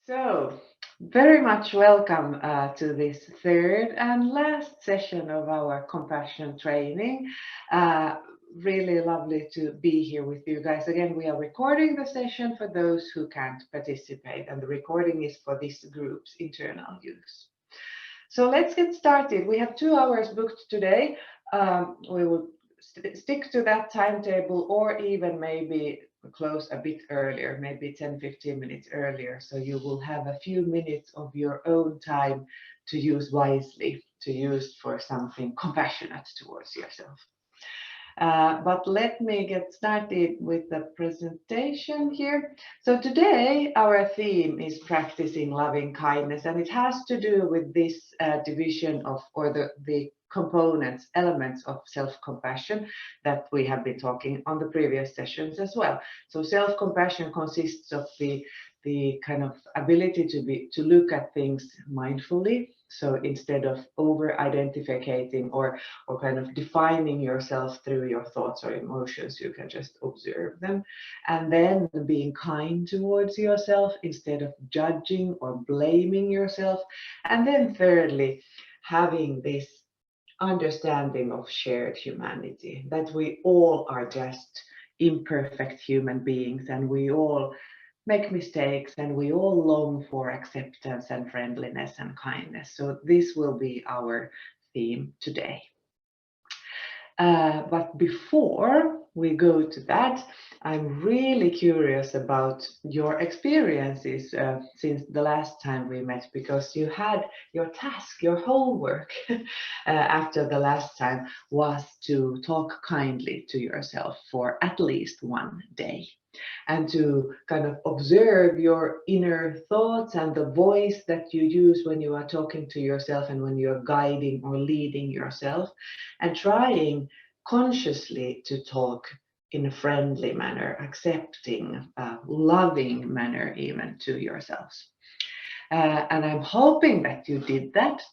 So, very much welcome to this third and last session of our compassion training. Uh, really lovely to be here with you guys. Again, we are recording the session for those who can't participate, and the recording is for this group's internal use. So let's get started. We have 2 hours booked today. We will stick to that timetable, or even maybe close a bit earlier, maybe 10-15 minutes earlier. So you will have a few minutes of your own time to use wisely, to use for something compassionate towards yourself. But let me get started with the presentation here. So today our theme is practicing loving kindness, and it has to do with this division of, or the components, elements of self-compassion that we have been talking on the previous sessions as well. So self-compassion consists of the kind of ability to look at things mindfully. So instead of over identifying or kind of defining yourself through your thoughts or emotions, you can just observe them. And then being kind towards yourself instead of judging or blaming yourself. And then thirdly, having this understanding of shared humanity, that we all are just imperfect human beings, and we all make mistakes, and we all long for acceptance and friendliness and kindness. So this will be our theme today. But before we go to that, I'm really curious about your experiences since the last time we met, because you had your task, your homework after the last time was to talk kindly to yourself for at least one day, and to kind of observe your inner thoughts and the voice that you use when you are talking to yourself and when you're guiding or leading yourself, and trying consciously to talk in a friendly manner, accepting, loving manner even to yourselves. And I'm hoping that you did that.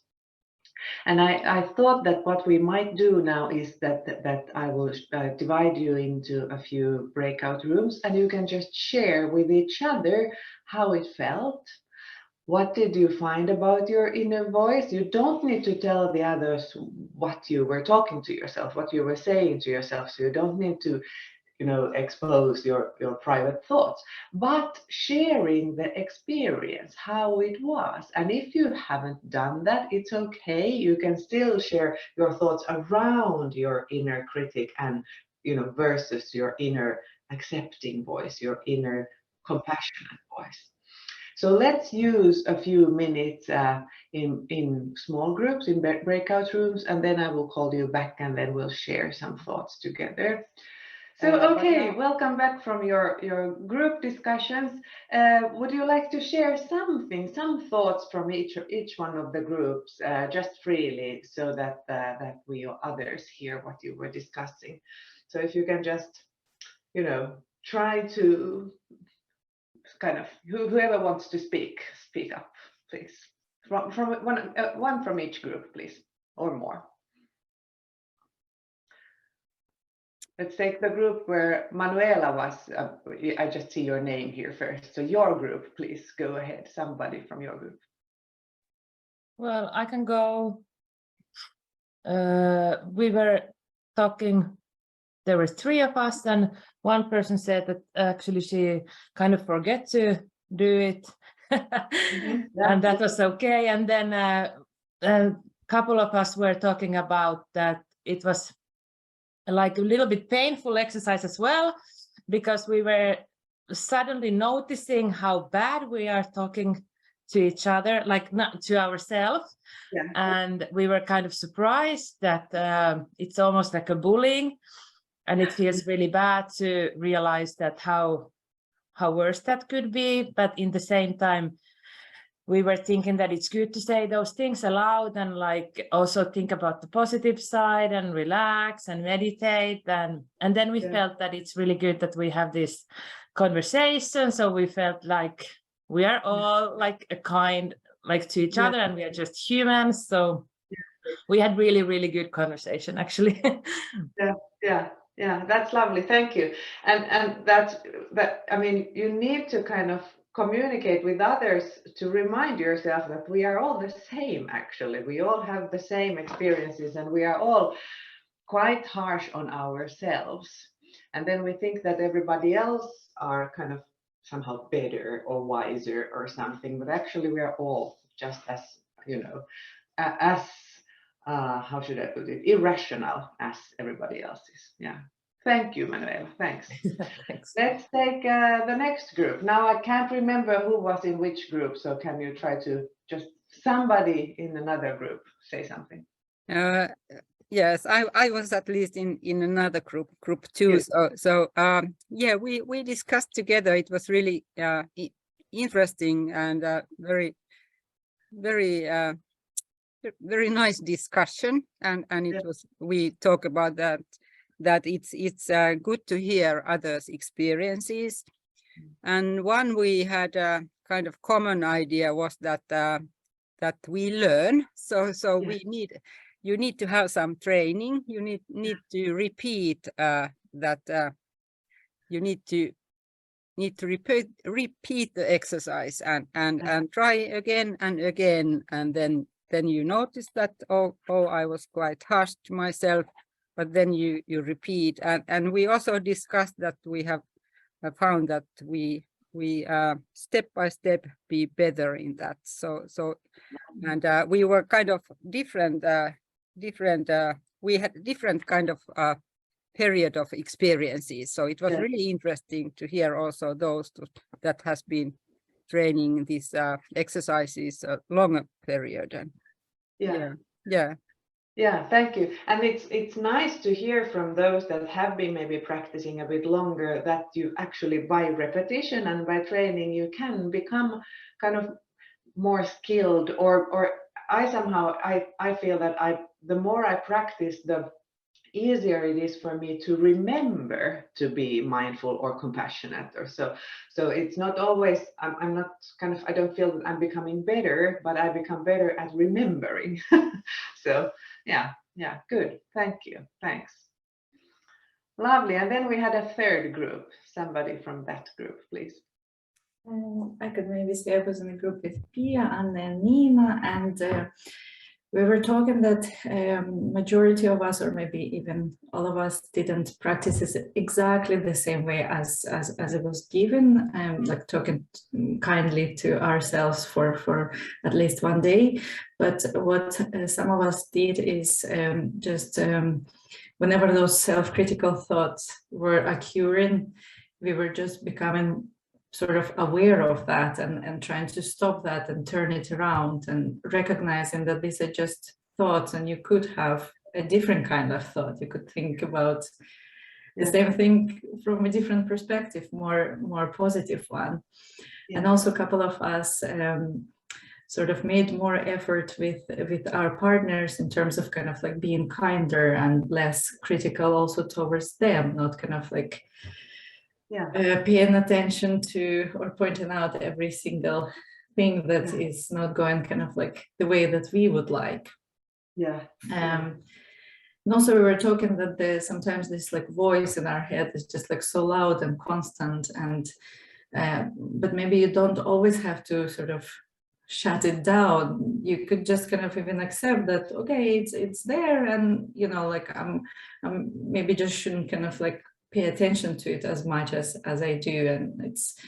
And I thought that what we might do now is that I will divide you into a few breakout rooms, and you can just share with each other how it felt. What did you find about your inner voice? You don't need to tell the others what you were talking to yourself, what you were saying to yourself. So you don't need to expose your private thoughts, but sharing the experience, how it was. And if you haven't done that, it's okay. You can still share your thoughts around your inner critic and versus your inner accepting voice, your inner compassionate voice. So let's use a few minutes in small groups, in breakout rooms, and then I will call you back, and then we'll share some thoughts together. So, okay, welcome back from your group discussions. Would you like to share something, some thoughts from each one of the groups, just freely, so that we others hear what you were discussing? So if you can just, try to kind of, whoever wants to speak up, please. From one from each group, please, or more. Let's take the group where Manuela was. I just see your name here first. So your group, please go ahead. Somebody from your group. Well, I can go. We were talking. There were 3 of us, and one person said that actually she kind of forget to do it, and that was okay. And then a couple of us were talking about that it was like a little bit painful exercise as well, because we were suddenly noticing how bad we are talking to each other, like not to ourselves. Yeah. And we were kind of surprised that it's almost like a bullying, and it feels really bad to realize that how worse that could be. But in the same time, we were thinking that it's good to say those things aloud, and like also think about the positive side and relax and meditate. And then we felt that it's really good that we have this conversation. So we felt like we are all like a kind, like to each other, and we are just humans. So we had really, really good conversation, actually. Yeah, that's lovely. Thank you. And that I mean, you need to kind of communicate with others to remind yourself that we are all the same. Actually, we all have the same experiences, and we are all quite harsh on ourselves. And then we think that everybody else are kind of somehow better or wiser or something, but actually we are all just as, you know, as how should I put it, irrational as everybody else is. Yeah. Thank you, Manuela. Thanks. Thanks. Let's take the next group. Now I can't remember who was in which group, so can you try to just somebody in another group say something? Yes, I was at least in another group 2. Yes. So yeah, we discussed together. It was really interesting and very very nice discussion. And it was, we talk about that it's good to hear others' experiences. And one we had a kind of common idea was that that we learn. So you need to have some training. You need to repeat that. You need to repeat the exercise and try again and again, and then you notice that oh I was quite harsh to myself, but then you repeat. And we also discussed that we have found that we step by step be better in that. So and we were kind of different. We had different kind of period of experiences. So it was really interesting to hear also those that has been training these exercises a longer period. And yeah, thank you. And it's nice to hear from those that have been maybe practicing a bit longer that you actually, by repetition and by training, you can become kind of more skilled, or I somehow I feel that the more I practice, the easier it is for me to remember to be mindful or compassionate, or so it's not always, I'm not kind of, I don't feel that I'm becoming better, but I become better at remembering. So yeah, good, thank you, thanks. Lovely. And then we had a third group. Somebody from that group, please. I could maybe say I was in a group with Pia, Anne, and Nina, and we were talking that majority of us, or maybe even all of us, didn't practice this exactly the same way as it was given, like talking kindly to ourselves for at least one day. But what some of us did is just whenever those self-critical thoughts were occurring, we were just becoming sort of aware of that and trying to stop that and turn it around, and recognizing that these are just thoughts, and you could have a different kind of thought. You could think about the same thing from a different perspective, more positive one. And also a couple of us sort of made more effort with our partners in terms of kind of like being kinder and less critical also towards them, not kind of like paying attention to or pointing out every single thing that is not going kind of like the way that we would like. And also we were talking that sometimes this like voice in our head is just like so loud and constant, and but maybe you don't always have to sort of shut it down. You could just kind of even accept that, okay, it's there, and you know, like I'm maybe just shouldn't kind of like pay attention to it as much as I do, and it's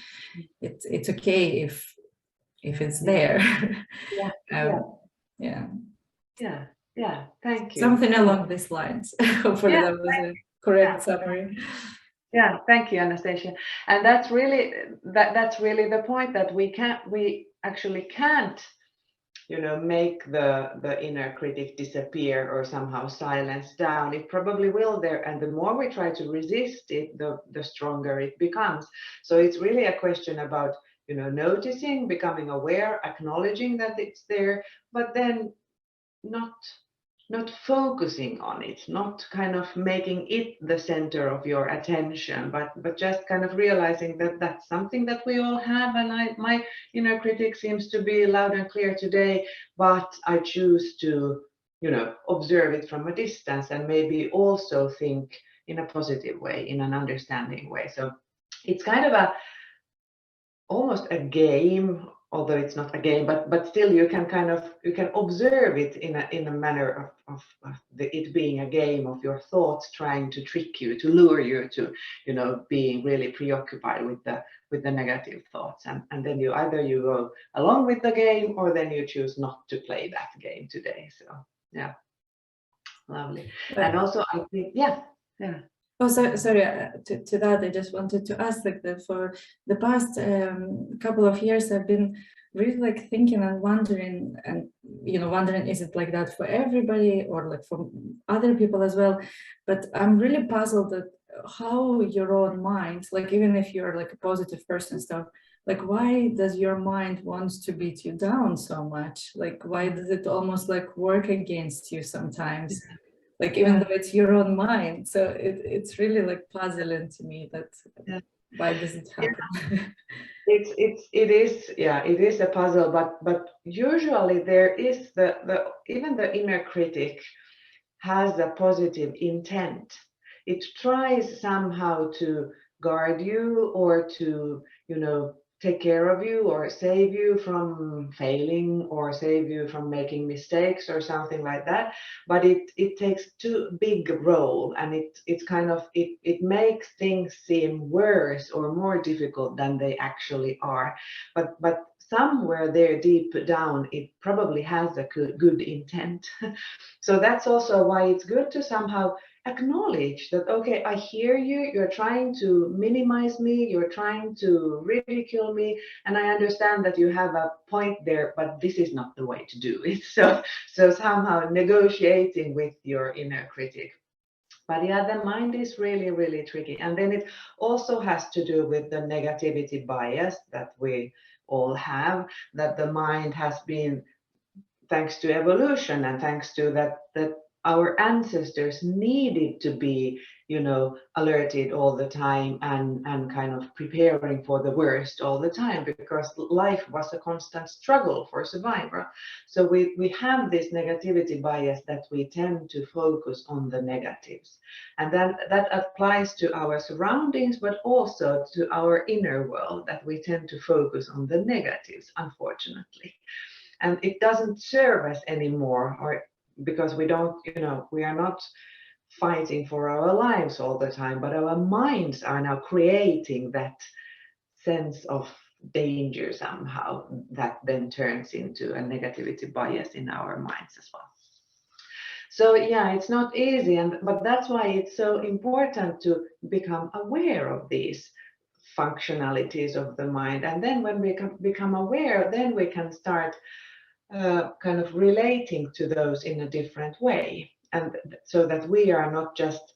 okay if it's there. Thank you. Something along these lines. Hopefully that was a correct summary. Yeah, thank you, Anastasia. And that's really the point, that we actually can't, you know, make the inner critic disappear or somehow silence down. It probably will there, and the more we try to resist it, the stronger it becomes. So it's really a question about, you know, noticing, becoming aware, acknowledging that it's there, but then not focusing on it, not kind of making it the center of your attention, but just kind of realizing that that's something that we all have, and my inner critic seems to be loud and clear today, but I choose to, you know, observe it from a distance and maybe also think in a positive way, in an understanding way. So it's kind of almost a game, although it's not a game, but still you can you can observe it in a manner of it being a game of your thoughts trying to trick you, to lure you to, being really preoccupied with the negative thoughts, and then either you go along with the game, or then you choose not to play that game today. So yeah, lovely. And also I think, yeah. Oh, sorry. To that, I just wanted to ask, like, that for the past couple of years, I've been really like thinking and wondering, is it like that for everybody, or like for other people as well? But I'm really puzzled at how your own mind, like, even if you're like a positive person stuff, like, why does your mind wants to beat you down so much? Like, why does it almost like work against you sometimes? Like, even though it's your own mind. So it's really like puzzling to me that why does it happen? It is a puzzle, but usually there is even the inner critic has a positive intent. It tries somehow to guard you, or to, take care of you, or save you from failing, or save you from making mistakes or something like that. But it takes too big role, and it makes things seem worse or more difficult than they actually are. But somewhere there deep down, it probably has a good intent. So that's also why it's good to somehow acknowledge that, okay, I hear you, you're trying to minimize me, you're trying to ridicule me, and I understand that you have a point there, but this is not the way to do it. So somehow negotiating with your inner critic. But yeah, the mind is really, really tricky. And then it also has to do with the negativity bias that we all have, that the mind has been, thanks to evolution and thanks to that our ancestors needed to be, alerted all the time, and kind of preparing for the worst all the time, because life was a constant struggle for survival. So we have this negativity bias that we tend to focus on the negatives, and that applies to our surroundings, but also to our inner world, that we tend to focus on the negatives, unfortunately. And it doesn't serve us anymore, or because we don't, we are not fighting for our lives all the time, but our minds are now creating that sense of danger somehow, that then turns into a negativity bias in our minds as well. So yeah, it's not easy, but that's why it's so important to become aware of these functionalities of the mind. And then when we become aware, then we can start kind of relating to those in a different way, and so that we are not just,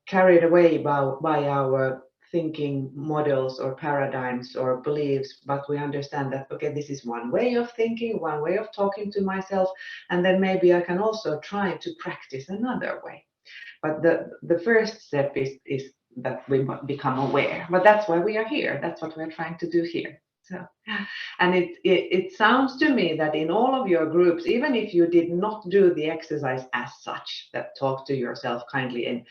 carried away by our thinking models or paradigms or beliefs, but we understand that, okay, this is one way of thinking, one way of talking to myself, and then maybe I can also try to practice another way. But the first step is that we become aware. But that's why we are here. That's what we're trying to do here. So, and it sounds to me that in all of your groups, even if you did not do the exercise as such, that talk to yourself kindly,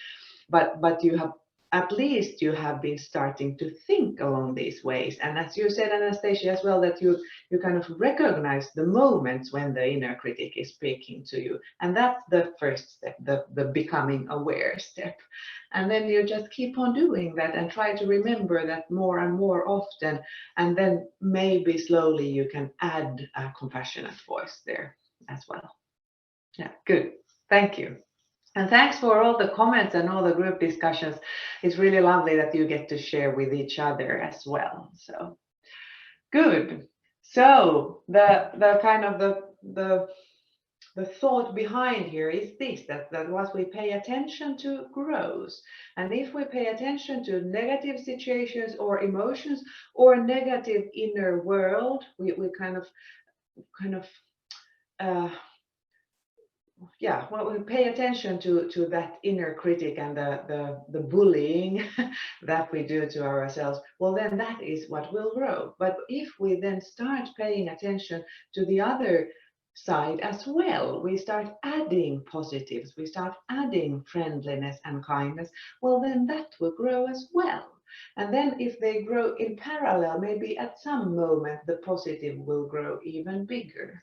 but you have, at least you have been starting to think along these ways. And as you said, Anastasia, as well, that you kind of recognize the moments when the inner critic is speaking to you. And that's the first step, the becoming aware step. And then you just keep on doing that and try to remember that more and more often. And then maybe slowly you can add a compassionate voice there as well. Yeah, good. Thank you. And thanks for all the comments and all the group discussions. It's really lovely that you get to share with each other as well. So good. So the kind of the thought behind here is this, that what we pay attention to grows. And if we pay attention to negative situations or emotions or negative inner world, we kind of we pay attention to that inner critic and the bullying that we do to ourselves, well, then that is what will grow. But if we then start paying attention to the other side as well, we start adding positives, we start adding friendliness and kindness, well, then that will grow as well. And then if they grow in parallel, maybe at some moment the positive will grow even bigger.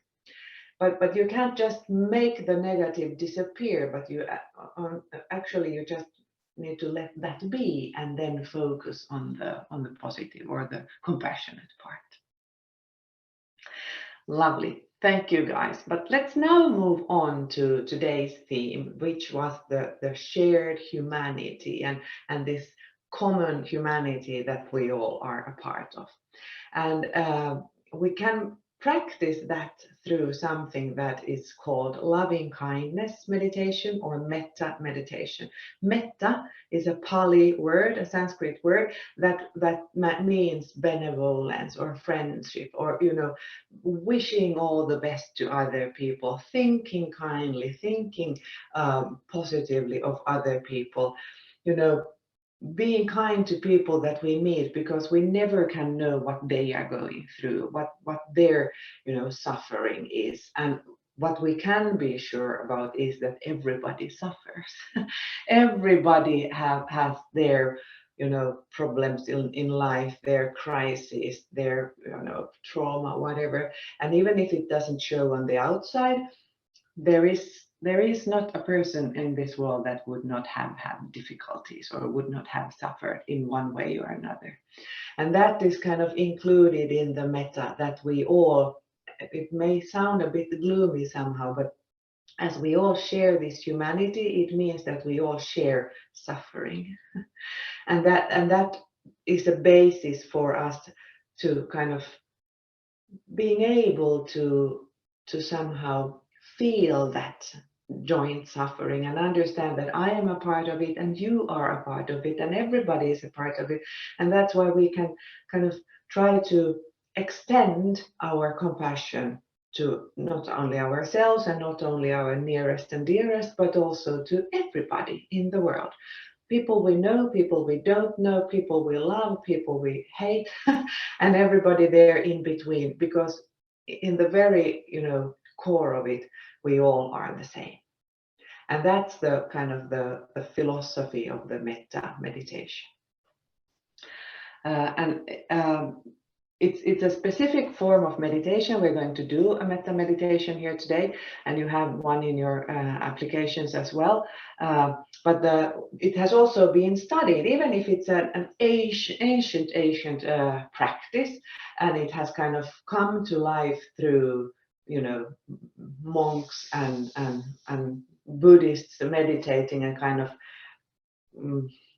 But you can't just make the negative disappear, but you actually you just need to let that be and then focus on the positive or the compassionate part. Lovely. Thank you, guys. But let's now move on to today's theme, which was the shared humanity and this common humanity that we all are a part of. And we can practice that through something that is called loving kindness meditation or metta meditation. Metta is a Pali word, a Sanskrit word that means benevolence or friendship, or wishing all the best to other people, thinking kindly, thinking positively of other people, being kind to people that we meet, because we never can know what they are going through, what their suffering is. And what we can be sure about is that everybody suffers. Everybody has their problems in life, their crises, their trauma, whatever. And even if it doesn't show on the outside, there is not a person in this world that would not have had difficulties or would not have suffered in one way or another. And that is kind of included in the metta, that we all, it may sound a bit gloomy somehow, but as we all share this humanity, it means that we all share suffering. And that is a basis for us to kind of being able to somehow feel that joint suffering and understand that I am a part of it and you are a part of it and everybody is a part of it. And that's why we can kind of try to extend our compassion to not only ourselves and not only our nearest and dearest, but also to everybody in the world. People we know, people we don't know, people we love, people we hate, and everybody there in between, because in the very core of it, we all are the same. And that's the kind of the philosophy of the metta meditation. It's a specific form of meditation. We're going to do a metta meditation here today, and you have one in your applications as well. But it has also been studied, even if it's an ancient practice, and it has kind of come to life through monks and Buddhists meditating and kind of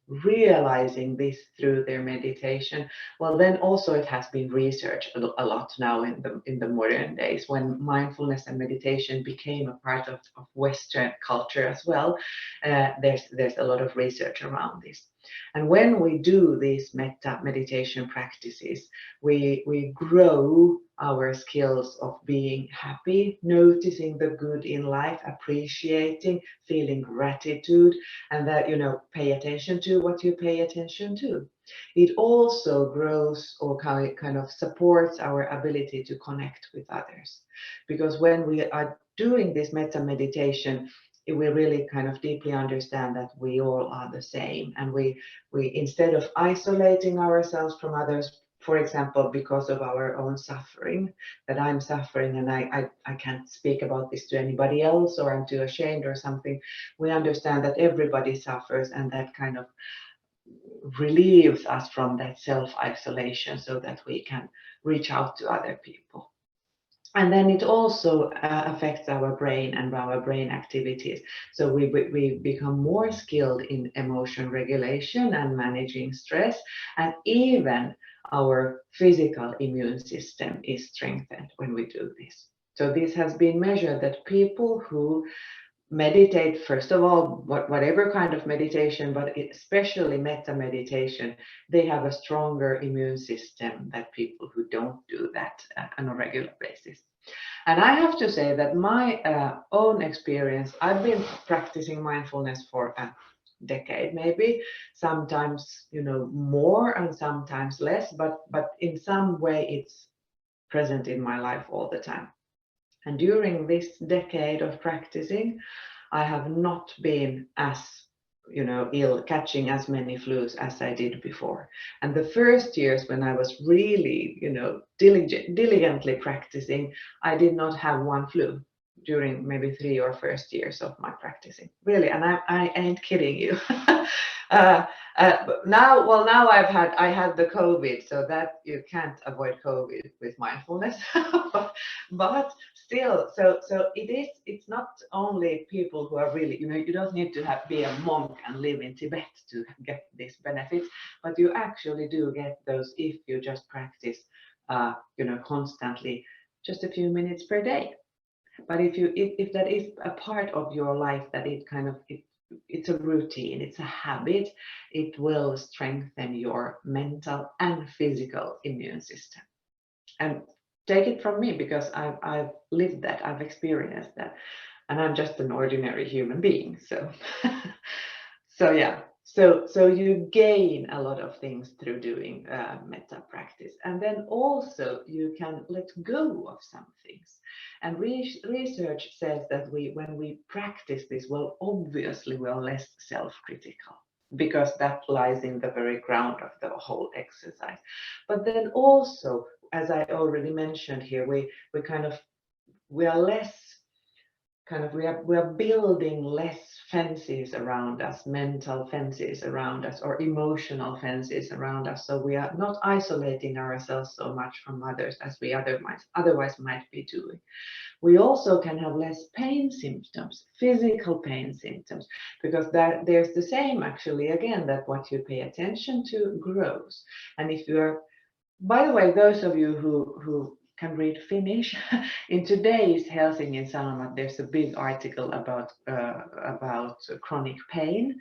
realizing this through their meditation. Well, then also it has been researched a lot now in the modern days, when mindfulness and meditation became a part of Western culture as well. There's a lot of research around this. And when we do these metta meditation practices, we grow our skills of being happy, noticing the good in life, appreciating, feeling gratitude, and that pay attention to what you pay attention to. It also grows or kind of supports our ability to connect with others, because when we are doing this metta meditation, we really kind of deeply understand that we all are the same, and we instead of isolating ourselves from others, for example, because of our own suffering, that I'm suffering and I can't speak about this to anybody else, or I'm too ashamed or something, we understand that everybody suffers, and that kind of relieves us from that self-isolation so that we can reach out to other people. And then it also affects our brain and our brain activities. So we become more skilled in emotion regulation and managing stress, and even our physical immune system is strengthened when we do this. So this has been measured that people who meditate, first of all, whatever kind of meditation, but especially metta meditation, they have a stronger immune system than people who don't do that on a regular basis. And I have to say that my own experience, I've been practicing mindfulness for a decade, maybe, sometimes more and sometimes less, but in some way it's present in my life all the time. And during this decade of practicing, I have not been as ill, catching as many flus as I did before. And the first years when I was really, diligently practicing, I did not have one flu during maybe 3 or first years of my practicing. Really, and I ain't kidding you. But now I had the COVID, so that you can't avoid COVID with mindfulness. but still, so it's not only people who are really, you don't need to be a monk and live in Tibet to get these benefits, but you actually do get those if you just practice, constantly, just a few minutes per day. But if that is a part of your life, that it's a routine, it's a habit, it will strengthen your mental and physical immune system. And take it from me, because I've lived that, I've experienced that, and I'm just an ordinary human being. So so yeah, so you gain a lot of things through doing metta practice, and then also you can let go of some things. And research says that when we practice this, well, obviously we're less self-critical, because that lies in the very ground of the whole exercise. But then also, as I already mentioned here, we are less we are building less fences around us, mental fences around us, or emotional fences around us. So we are not isolating ourselves so much from others as we otherwise might be doing. We also can have less pain symptoms, physical pain symptoms, because there's the same, actually, again, that what you pay attention to grows. And if you're, by the way, those of you who can read Finnish, in today's Helsingin Sanomat, there's a big article about chronic pain.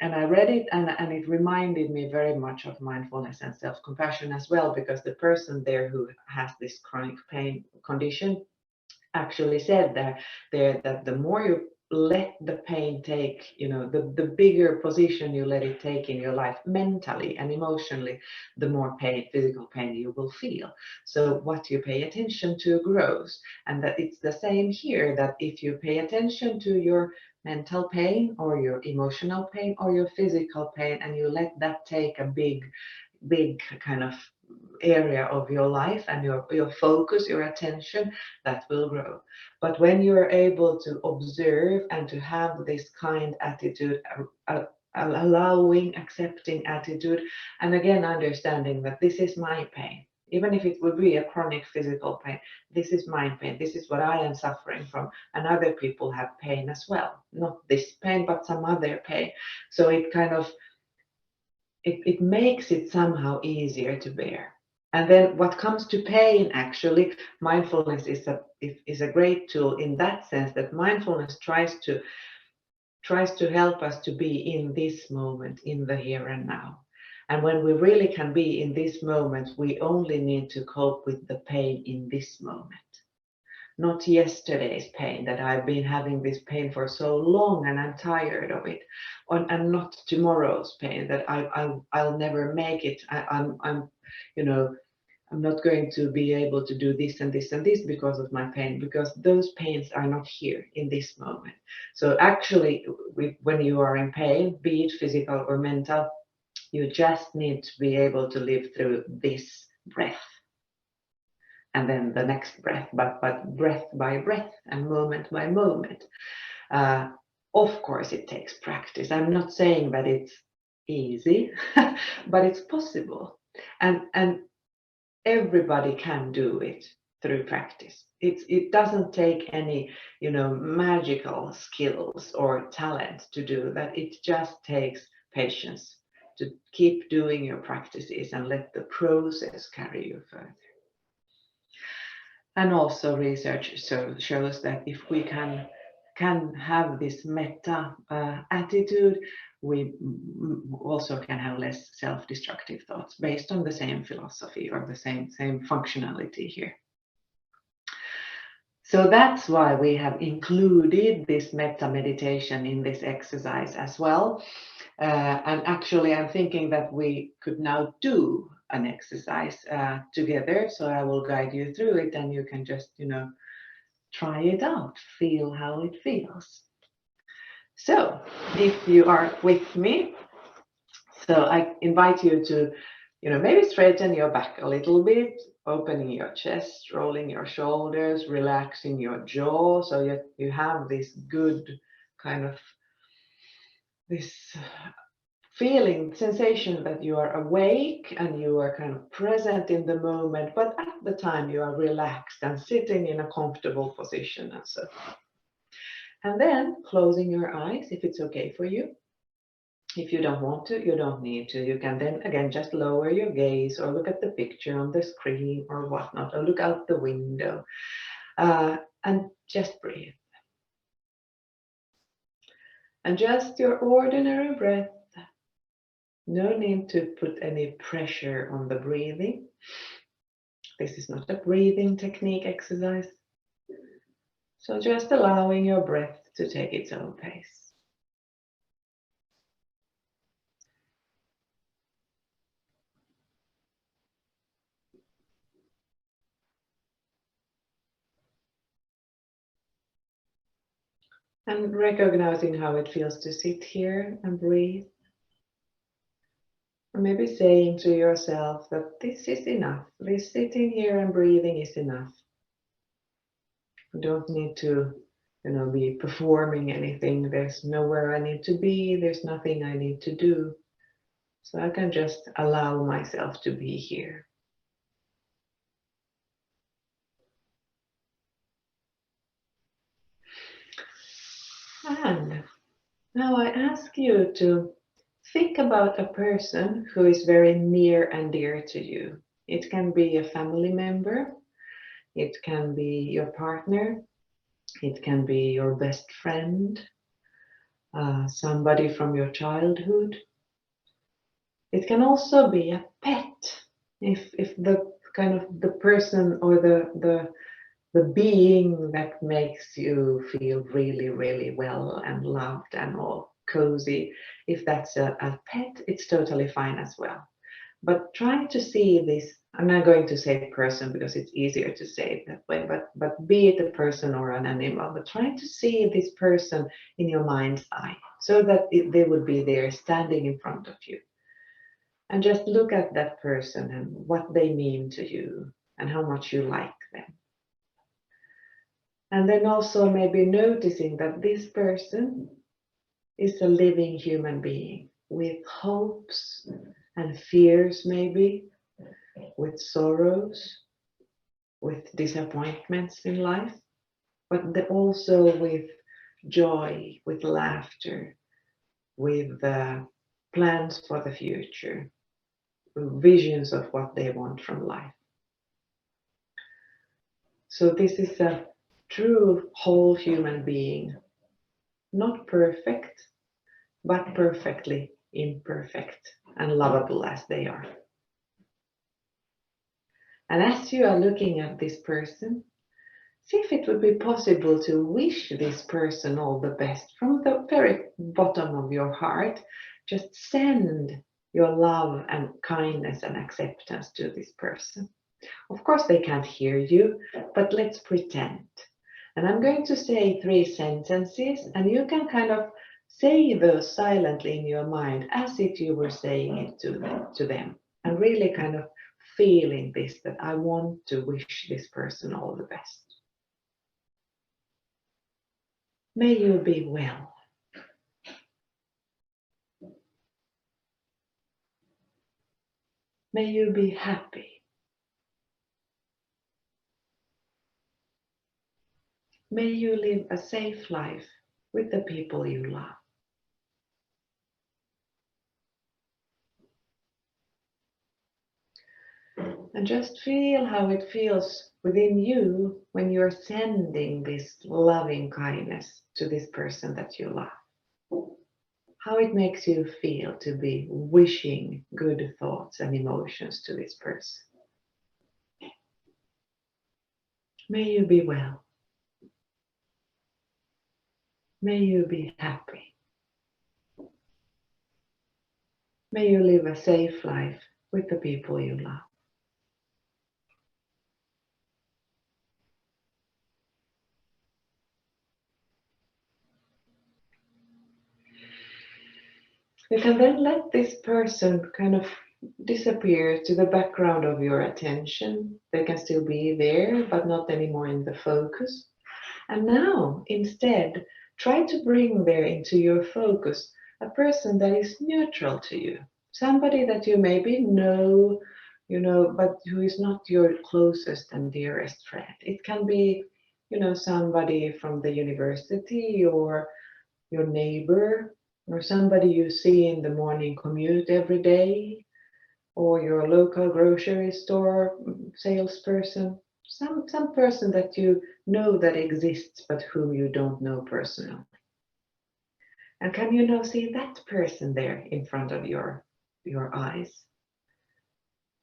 And I read it, and it reminded me very much of mindfulness and self-compassion as well, because the person there who has this chronic pain condition actually said that the more you let the pain take, the bigger position you let it take in your life mentally and emotionally, the more pain, physical pain you will feel. So what you pay attention to grows. And that it's the same here, that if you pay attention to your mental pain or your emotional pain or your physical pain, and you let that take a big kind of area of your life, and your focus, your attention, that will grow. But when you're able to observe and to have this kind attitude, allowing, accepting attitude, and again understanding that this is my pain, even if it would be a chronic physical pain, this is my pain, this is what I am suffering from, and other people have pain as well, not this pain but some other pain. So it makes it somehow easier to bear. And then what comes to pain, actually, mindfulness is a great tool in that sense, that mindfulness tries to help us to be in this moment, in the here and now. And when we really can be in this moment, we only need to cope with the pain in this moment. Not yesterday's pain, that I've been having this pain for so long and I'm tired of it, and not tomorrow's pain, that I'll never make it. I'm not going to be able to do this and this and this because of my pain, because those pains are not here in this moment. So actually, when you are in pain, be it physical or mental, you just need to be able to live through this breath, and then the next breath, but breath by breath and moment by moment. Of course, it takes practice. I'm not saying that it's easy, but it's possible, and everybody can do it through practice. It doesn't take any magical skills or talent to do that. It just takes patience to keep doing your practices and let the process carry you further. And also research shows that if we can have this metta attitude, we also can have less self-destructive thoughts based on the same philosophy or the same functionality here. So that's why we have included this metta meditation in this exercise as well. And actually, I'm thinking that we could now do an exercise together. So I will guide you through it, and you can just, try it out, feel how it feels. So if you are with me, so I invite you to, maybe straighten your back a little bit, opening your chest, rolling your shoulders, relaxing your jaw, so you have this good kind of this feeling, sensation that you are awake and you are kind of present in the moment, but at the time you are relaxed and sitting in a comfortable position and so. And then closing your eyes if it's okay for you. If you don't want to, you don't need to. You can then again just lower your gaze or look at the picture on the screen or whatnot, or look out the window and just breathe. And just your ordinary breath. No need to put any pressure on the breathing. This is not a breathing technique exercise. So just allowing your breath to take its own pace. And recognizing how it feels to sit here and breathe. Or maybe saying to yourself that this is enough. This sitting here and breathing is enough. You don't need to, be performing anything. There's nowhere I need to be. There's nothing I need to do. So I can just allow myself to be here. And now I ask you to think about a person who is very near and dear to you. It can be a family member, it can be your partner, it can be your best friend, somebody from your childhood. It can also be a pet. If the kind of the person or the being that makes you feel really, really well and loved and all cozy, if that's a pet, it's totally fine as well. But try to see this, I'm not going to say person because it's easier to say it that way, but be it a person or an animal, but try to see this person in your mind's eye so that they would be there standing in front of you. And just look at that person and what they mean to you and how much you like them. And then also maybe noticing that this person is a living human being with hopes and fears, maybe with sorrows, with disappointments in life, but also with joy, with laughter, with plans for the future, visions of what they want from life. So this is a true whole human being, not perfect, but perfectly imperfect and lovable as they are. And as you are looking at this person, see if it would be possible to wish this person all the best from the very bottom of your heart. Just send your love and kindness and acceptance to this person. Of course, they can't hear you, but let's pretend. And I'm going to say 3 sentences, and you can kind of say those silently in your mind as if you were saying it to them, and really kind of feeling this, that I want to wish this person all the best. May you be well. May you be happy. May you live a safe life with the people you love. And just feel how it feels within you when you're sending this loving kindness to this person that you love. How it makes you feel to be wishing good thoughts and emotions to this person. May you be well. May you be happy. May you live a safe life with the people you love. You can then let this person kind of disappear to the background of your attention. They can still be there, but not anymore in the focus. And now, instead, try to bring there into your focus a person that is neutral to you. Somebody that you maybe know, but who is not your closest and dearest friend. It can be, somebody from the university or your neighbor or somebody you see in the morning commute every day or your local grocery store salesperson, some person that you know that exists but whom you don't know personally. And can you now see that person there in front of your eyes?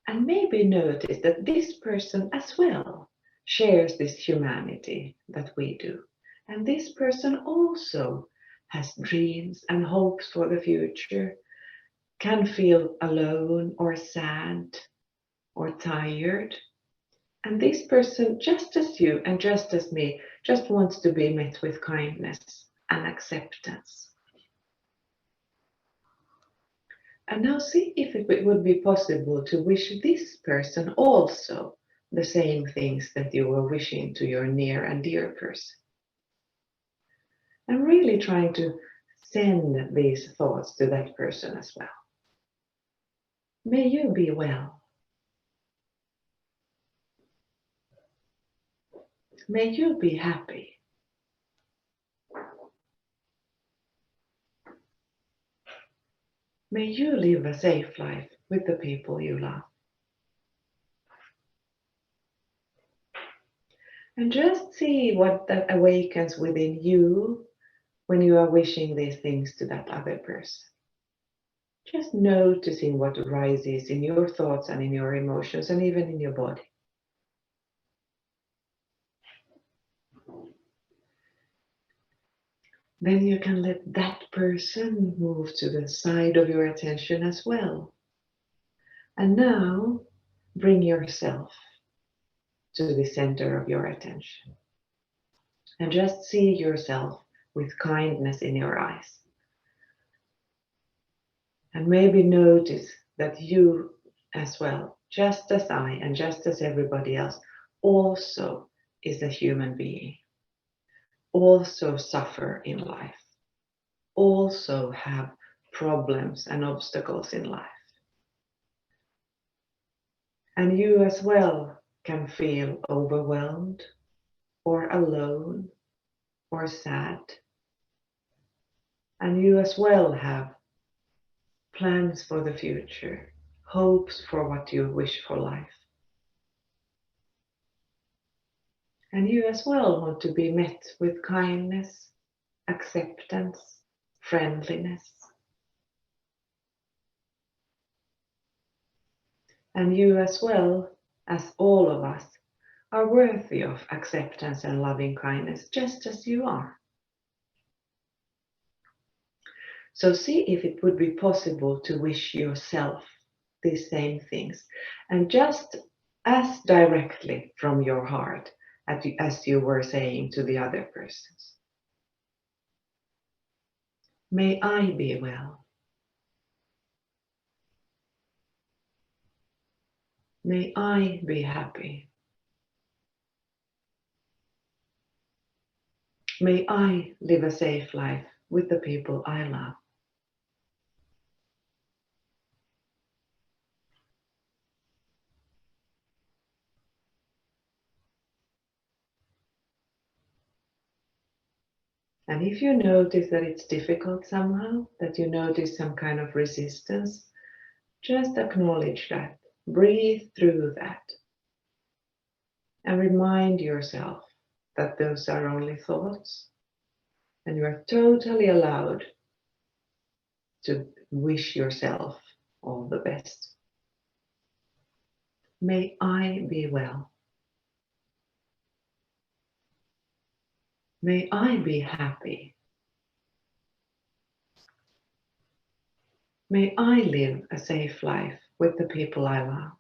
And maybe notice that this person as well shares this humanity that we do. And this person also has dreams and hopes for the future, can feel alone or sad or tired. And this person, just as you and just as me, just wants to be met with kindness and acceptance. And now see if it would be possible to wish this person also the same things that you were wishing to your near and dear person. I'm really trying to send these thoughts to that person as well. May you be well. May you be happy. May you live a safe life with the people you love. And just see what that awakens within you when you are wishing these things to that other person. Just noticing what arises in your thoughts and in your emotions and even in your body. Then you can let that person move to the side of your attention as well. And now bring yourself to the center of your attention. And just see yourself with kindness in your eyes. And maybe notice that you as well, just as I and just as everybody else, also is a human being, also suffer in life, also have problems and obstacles in life. And you as well can feel overwhelmed or alone or sad. And you as well have plans for the future, hopes for what you wish for life. And you as well want to be met with kindness, acceptance, friendliness. And you as well, as all of us, are worthy of acceptance and loving kindness just as you are. So see if it would be possible to wish yourself these same things, and just as directly from your heart as you were saying to the other persons. May I be well. May I be happy. May I live a safe life with the people I love. And if you notice that it's difficult somehow, that you notice some kind of resistance, just acknowledge that. Breathe through that. And remind yourself that those are only thoughts. And you are totally allowed to wish yourself all the best. May I be well. May I be happy. May I live a safe life with the people I love.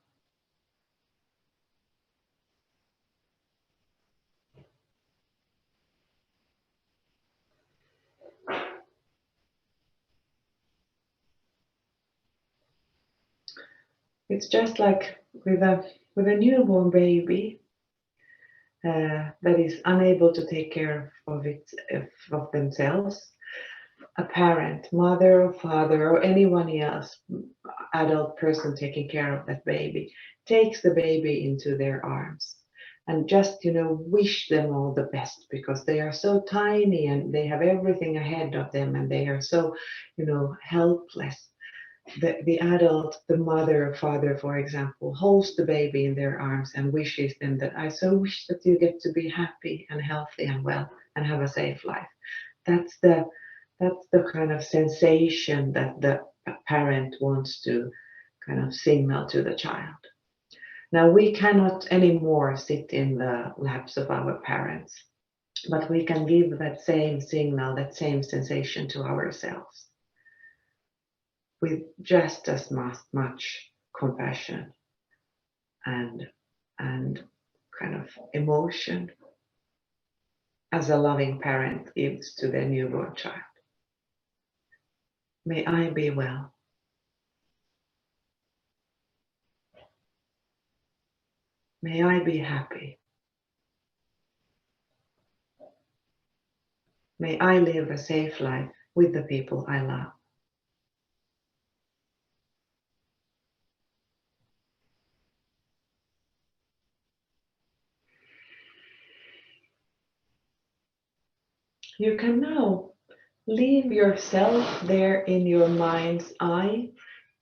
It's just like with a newborn baby that is unable to take care of themselves. A parent, mother or father or anyone else, adult person taking care of that baby, takes the baby into their arms and just, wish them all the best because they are so tiny and they have everything ahead of them and they are so, helpless. The adult, the mother or father, for example, holds the baby in their arms and wishes them that I so wish that you get to be happy and healthy and well and have a safe life. That's the kind of sensation that the parent wants to kind of signal to the child. Now we cannot anymore sit in the laps of our parents, but we can give that same signal, that same sensation to ourselves with just as much compassion and kind of emotion as a loving parent gives to their newborn child. May I be well. May I be happy. May I live a safe life with the people I love. You can now leave yourself there in your mind's eye,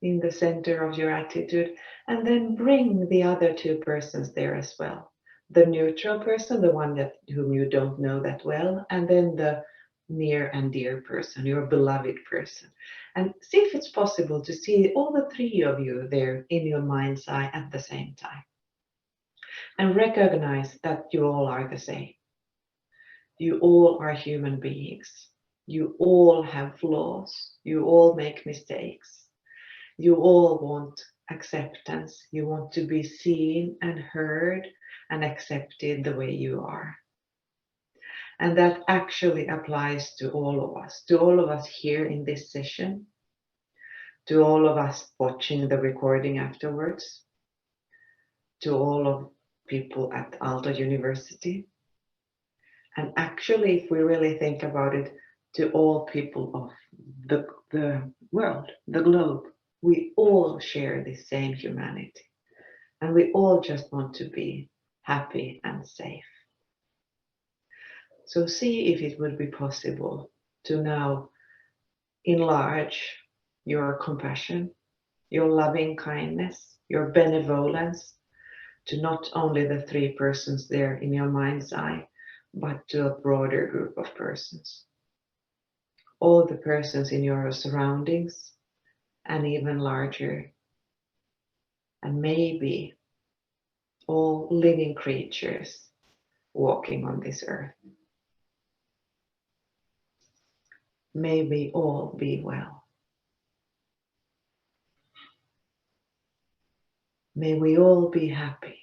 in the center of your attitude, and then bring the other two persons there as well. The neutral person, the one whom you don't know that well, and then the near and dear person, your beloved person. And see if it's possible to see all the three of you there in your mind's eye at the same time. And recognize that you all are the same. You all are human beings. You all have flaws. You all make mistakes. You all want acceptance. You want to be seen and heard and accepted the way you are. And that actually applies to all of us here in this session, to all of us watching the recording afterwards, to all of people at Aalto University. And actually, if we really think about it, to all people of the world, the globe, we all share the same humanity. And we all just want to be happy and safe. So see if it would be possible to now enlarge your compassion, your loving kindness, your benevolence to not only the three persons there in your mind's eye, but to a broader group of persons. All the persons in your surroundings and even larger. And maybe all living creatures walking on this earth. May we all be well. May we all be happy.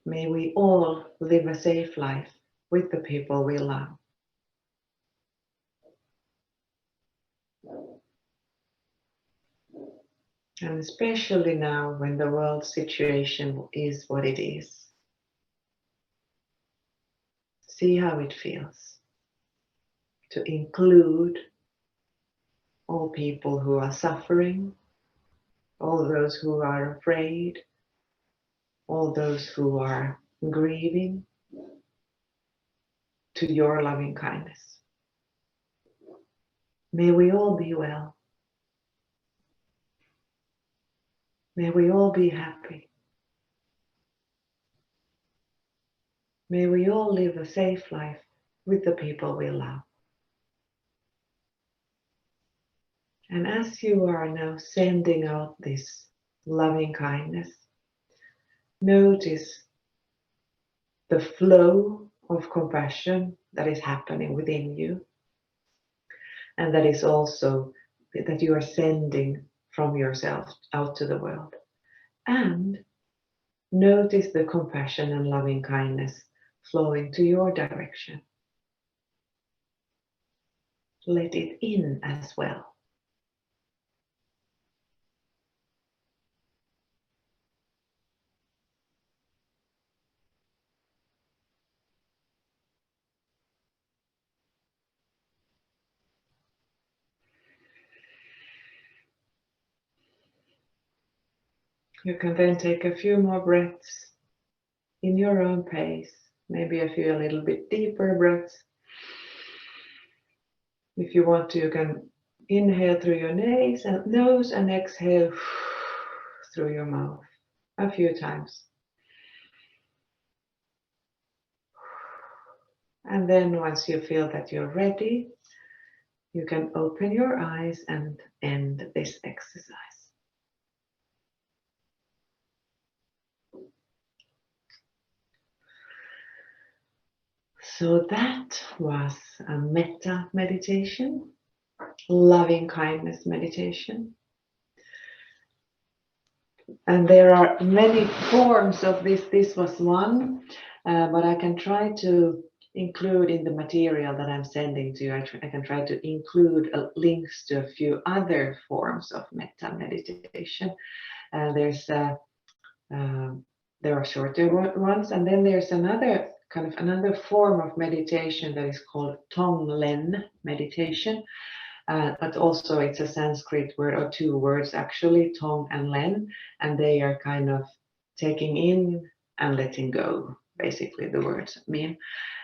May we all live a safe life with the people we love. And especially now when the world situation is what it is. See how it feels to include all people who are suffering, all those who are afraid, all those who are grieving, to your loving kindness. May we all be well. May we all be happy. May we all live a safe life with the people we love. And as you are now sending out this loving kindness, notice the flow of compassion that is happening within you. And that is also that you are sending from yourself out to the world. And notice the compassion and loving kindness flowing to your direction. Let it in as well. You can then take a few more breaths in your own pace, maybe a few a little bit deeper breaths. If you want to, you can inhale through your nose and exhale through your mouth a few times. And then once you feel that you're ready, you can open your eyes and end this exercise. So that was a metta meditation, loving kindness meditation. And there are many forms of this. This was one, but I can try to include in the material that I'm sending to you. I can try to include links to a few other forms of metta meditation. There are shorter ones, and then there's another form of meditation that is called Tonglen meditation. But also it's a Sanskrit word, or two words actually, Tong and Len, and they are kind of taking in and letting go, basically the words mean.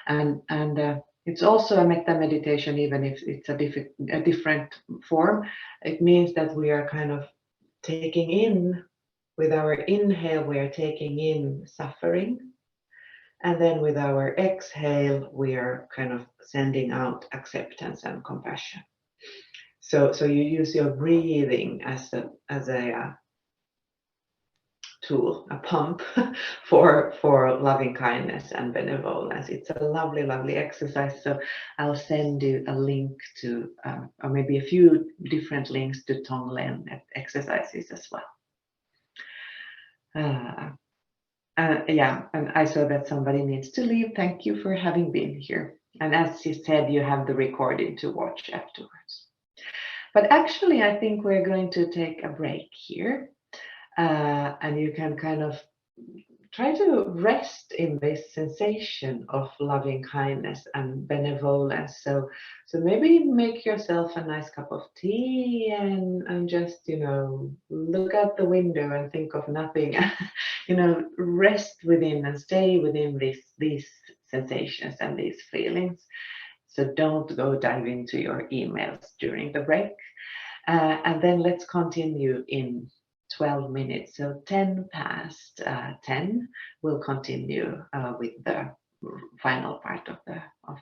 And it's also a metta meditation, even if it's a different form. It means that we are kind of taking in, with our inhale, we are taking in suffering. And then with our exhale, we are kind of sending out acceptance and compassion. So you use your breathing as a tool, a pump for loving kindness and benevolence. It's a lovely, lovely exercise. So I'll send you a link to, or maybe a few different links to Tonglen exercises as well. Yeah, and I saw that somebody needs to leave. Thank you for having been here. And as you said, you have the recording to watch afterwards. But actually, I think we're going to take a break here. And you can kind of try to rest in this sensation of loving kindness and benevolence. So maybe make yourself a nice cup of tea and just, look out the window and think of nothing. Rest within and stay within these sensations and these feelings. So don't go dive into your emails during the break. And then let's continue in 12 minutes. So 10 past 10, we'll continue with the final part of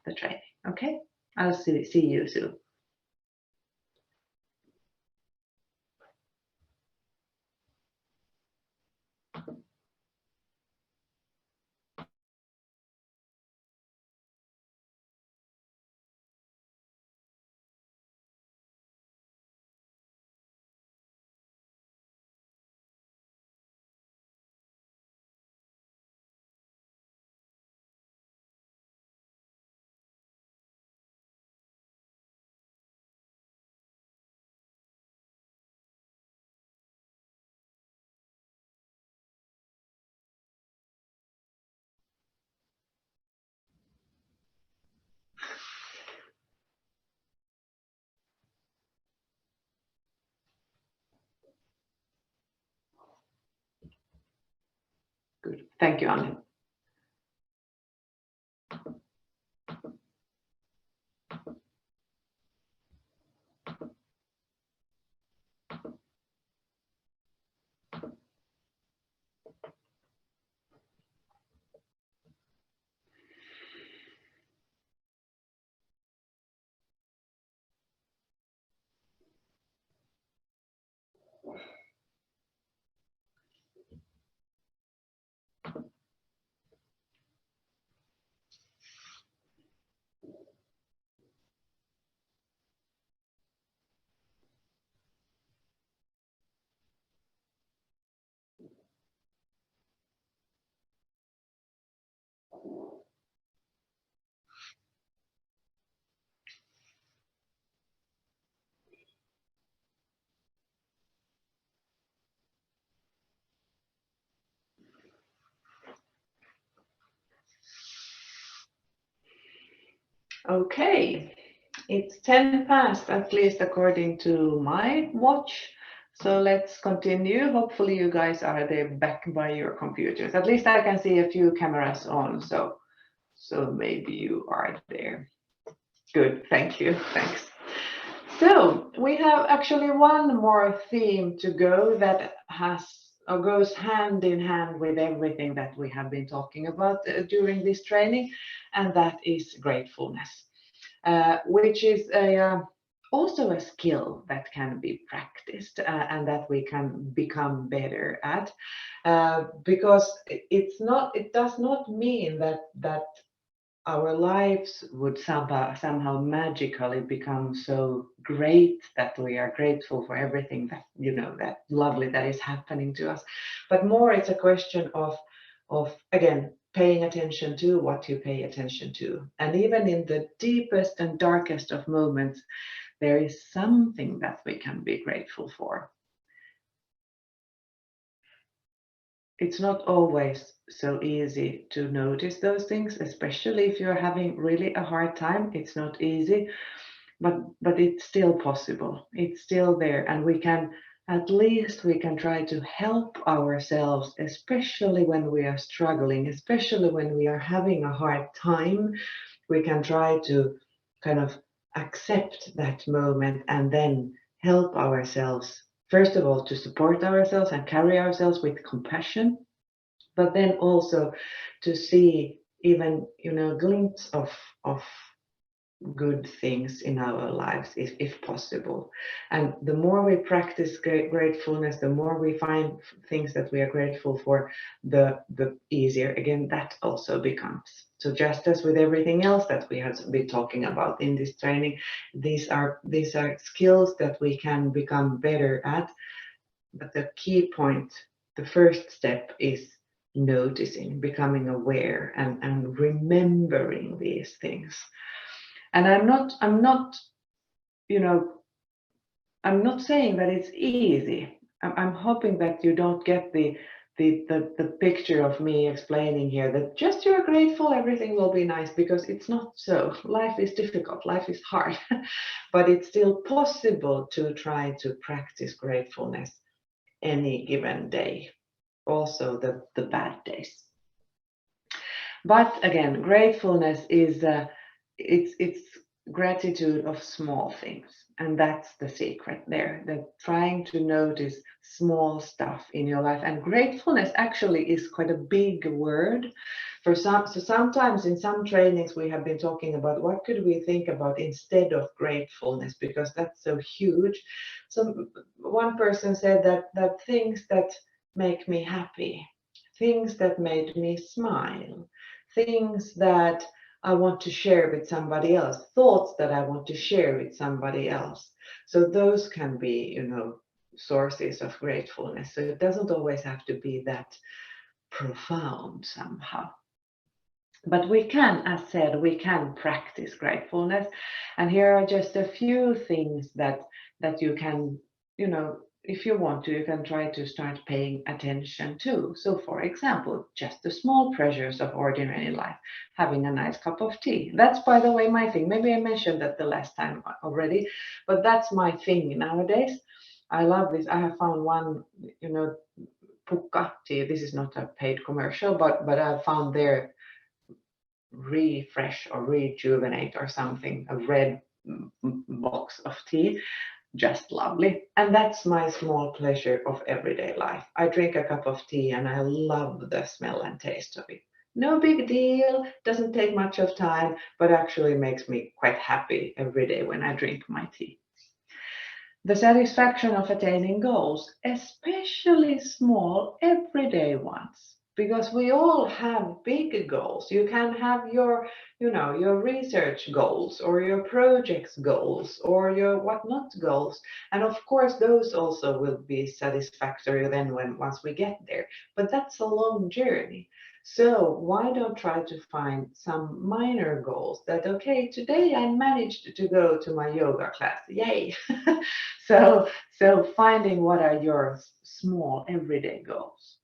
the training. Okay, I'll see you soon. Good. Thank you, Anne. Okay, it's 10 past, at least according to my watch. So let's continue. Hopefully you guys are there back by your computers. At least I can see a few cameras on, so maybe you are there. Good, thank you, thanks. So we have actually one more theme to go that has or goes hand in hand with everything that we have been talking about during this training, and that is gratefulness, which is also a skill that can be practiced and that we can become better at, because it does not mean that our lives would somehow magically become so great that we are grateful for everything that that lovely that is happening to us, but more it's a question of again paying attention to what you pay attention to. And even in the deepest and darkest of moments, there is something that we can be grateful for. It's not always so easy to notice those things, especially if you're having really a hard time. It's not easy, but it's still possible. It's still there, and we can try to help ourselves, especially when we are struggling, especially when we are having a hard time. We can try to kind of accept that moment and then help ourselves, first of all, to support ourselves and carry ourselves with compassion, but then also to see even glimpses of good things in our lives, if possible. And the more we practice gratefulness, the more we find things that we are grateful for, the easier again that also becomes. So just as with everything else that we have been talking about in this training, these are skills that we can become better at. But the key point, the first step, is noticing, becoming aware, and remembering these things. And I'm not saying that it's easy. I'm hoping that you don't get the picture of me explaining here that just you're grateful, everything will be nice, because it's not so. Life is difficult, life is hard, but it's still possible to try to practice gratefulness any given day, also the bad days. But again, gratefulness is it's gratitude of small things, and that's the secret there, that trying to notice small stuff in your life. And gratefulness actually is quite a big word for some. So sometimes in some trainings we have been talking about what could we think about instead of gratefulness, because that's so huge. So one person said that things that make me happy, things that made me smile, things that I want to share with somebody else, thoughts that I want to share with somebody else. So those can be, sources of gratefulness. So it doesn't always have to be that profound somehow. But we can, as said, we can practice gratefulness. And here are just a few things that you can, if you want to, you can try to start paying attention to. So for example, just the small pleasures of ordinary life, having a nice cup of tea. That's, by the way, my thing. Maybe I mentioned that the last time already, but that's my thing nowadays. I love this. I have found one, Pukka tea. This is not a paid commercial, but I found their refresh or rejuvenate or something, a red box of tea. Just lovely. And that's my small pleasure of everyday life. I drink a cup of tea and I love the smell and taste of it. No big deal, doesn't take much of time, but actually makes me quite happy every day when I drink my tea. The satisfaction of attaining goals, especially small everyday ones, because we all have big goals. You can have your research goals or your projects goals or your whatnot goals, and of course those also will be satisfactory then once we get there, but that's a long journey. So why don't try to find some minor goals that, okay, today I managed to go to my yoga class, yay. So finding what are your small everyday goals.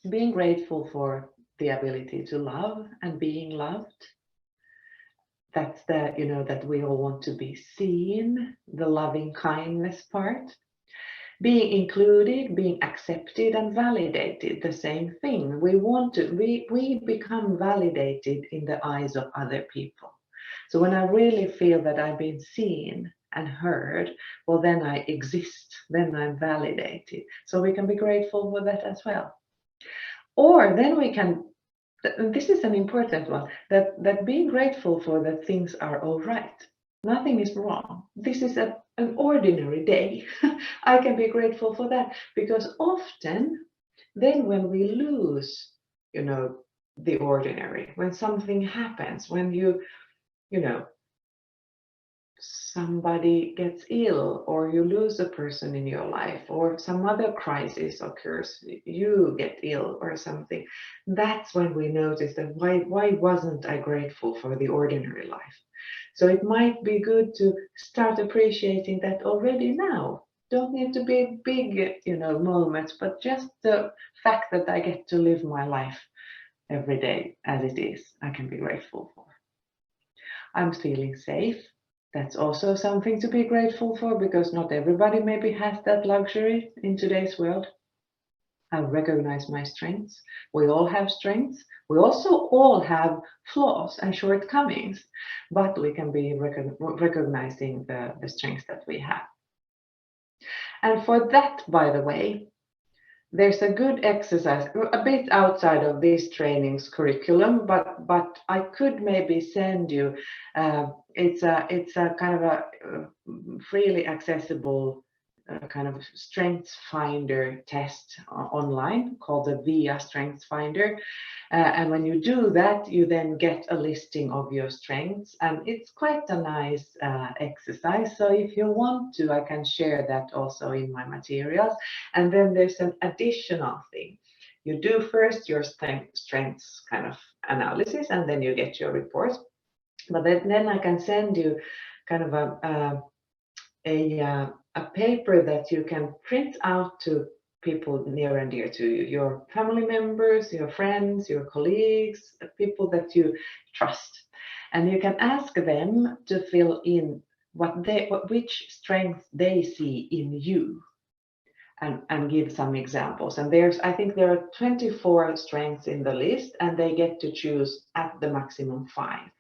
Being grateful for the ability to love and being loved. That's that we all want to be seen, the loving kindness part. being included, being accepted and validated, the same thing. We become validated in the eyes of other people. So when I really feel that I've been seen and heard, well, then I exist, then I'm validated. So we can be grateful for that as well. Or then we can, this is an important one, that being grateful for that things are all right. Nothing is wrong. This is an ordinary day. I can be grateful for that, because often then when we lose, the ordinary, when something happens, when you know, somebody gets ill, or you lose a person in your life, or some other crisis occurs, you get ill or something, that's when we notice that why wasn't I grateful for the ordinary life? So it might be good to start appreciating that already now. Don't need to be big, moments, but just the fact that I get to live my life every day as it is, I can be grateful for. I'm feeling safe. That's also something to be grateful for, because not everybody maybe has that luxury in today's world. I recognize my strengths. We all have strengths. We also all have flaws and shortcomings, but we can be recognizing the strengths that we have. And for that, by the way, there's a good exercise, a bit outside of this training's curriculum, but I could maybe send you. It's a kind of a freely accessible kind of strengths finder test online called the VIA Strengths Finder. And when you do that, you then get a listing of your strengths, and it's quite a nice exercise. So if you want to, I can share that also in my materials. And then there's an additional thing. You do first your strengths kind of analysis, and then you get your report. But then I can send you kind of a paper that you can print out to people near and dear to you, your family members, your friends, your colleagues, people that you trust. And you can ask them to fill in which strengths they see in you, and give some examples. And I think there are 24 strengths in the list, and they get to choose at the maximum 5.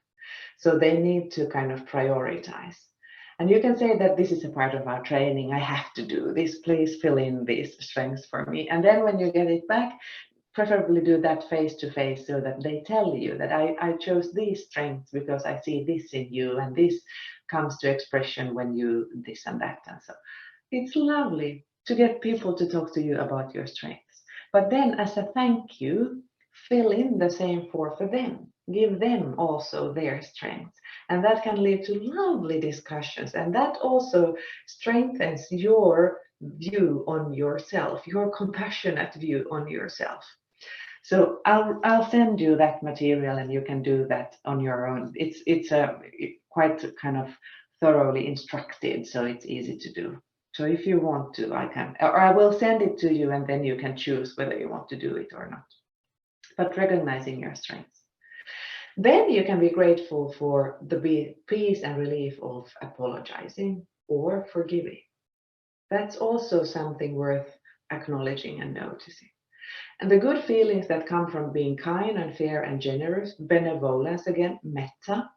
So they need to kind of prioritize. And you can say that this is a part of our training. I have to do this. Please fill in these strengths for me. And then when you get it back, preferably do that face to face, so that they tell you that I chose these strengths because I see this in you, and this comes to expression when you this and that. And so it's lovely to get people to talk to you about your strengths. But then as a thank you, fill in the same 4 for them. Give them also their strengths. And that can lead to lovely discussions. And that also strengthens your view on yourself, your compassionate view on yourself. So I'll send you that material, and you can do that on your own. It's quite kind of thoroughly instructed, so it's easy to do. So if you want to, I will send it to you, and then you can choose whether you want to do it or not. But recognizing your strengths. Then you can be grateful for the peace and relief of apologizing or forgiving. That's also something worth acknowledging and noticing. And the good feelings that come from being kind and fair and generous, benevolence again, metta,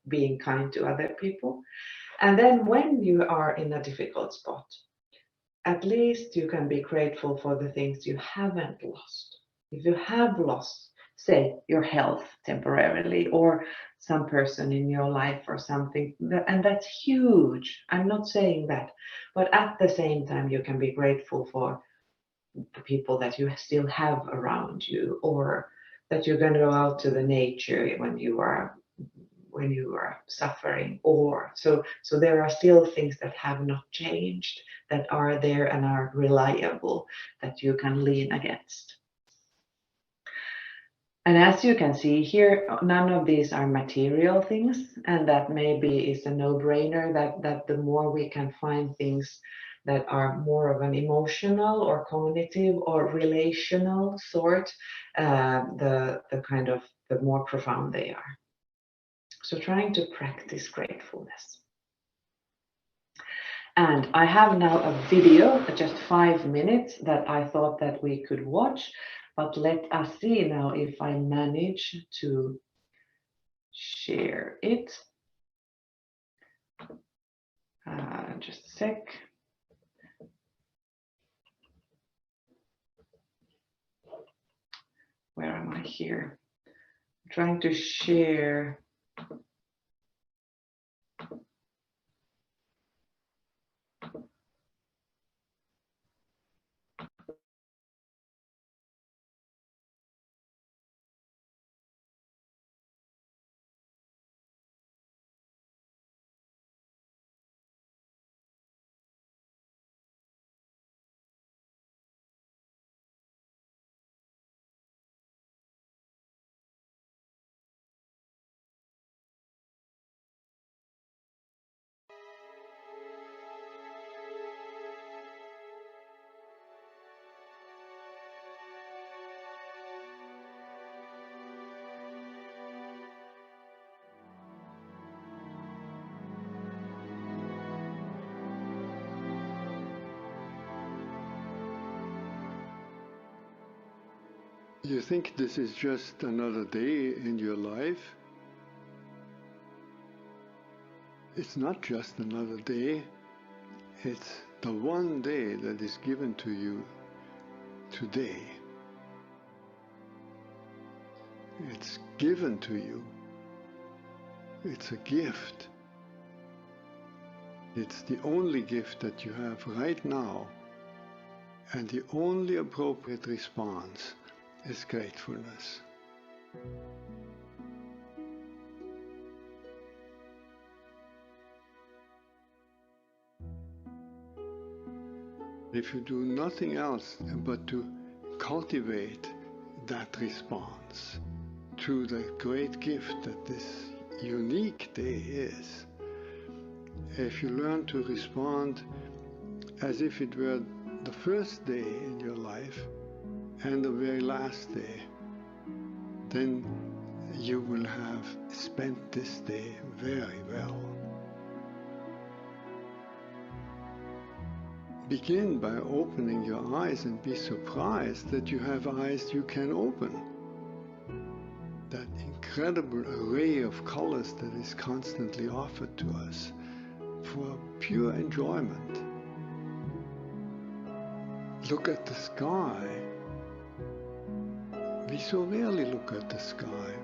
being kind to other people. And then when you are in a difficult spot, at least you can be grateful for the things you haven't lost. If you have lost, say, your health temporarily, or some person in your life or something, and that's huge. I'm not saying that, but at the same time, you can be grateful for the people that you still have around you, or that you're going to go out to the nature when you are suffering, or so there are still things that have not changed, that are there and are reliable, that you can lean against. And as you can see here, none of these are material things, and that maybe is a no-brainer, that the more we can find things that are more of an emotional or cognitive or relational sort, the more profound they are. So trying to practice gratefulness. And I have now a video, just 5 minutes, that I thought that we could watch, but let us see now if I manage to share it. Just a sec. Where am I here? I'm trying to share. You think this is just another day in your life? It's not just another day. It's the one day that is given to you today. It's given to you. It's a gift. It's the only gift that you have right now, and the only appropriate response is gratefulness. If you do nothing else but to cultivate that response to the great gift that this unique day is, if you learn to respond as if it were the first day in your life and the very last day, then you will have spent this day very well. Begin by opening your eyes and be surprised that you have eyes you can open. That incredible array of colors that is constantly offered to us for pure enjoyment. Look at the sky. We so rarely look at the sky.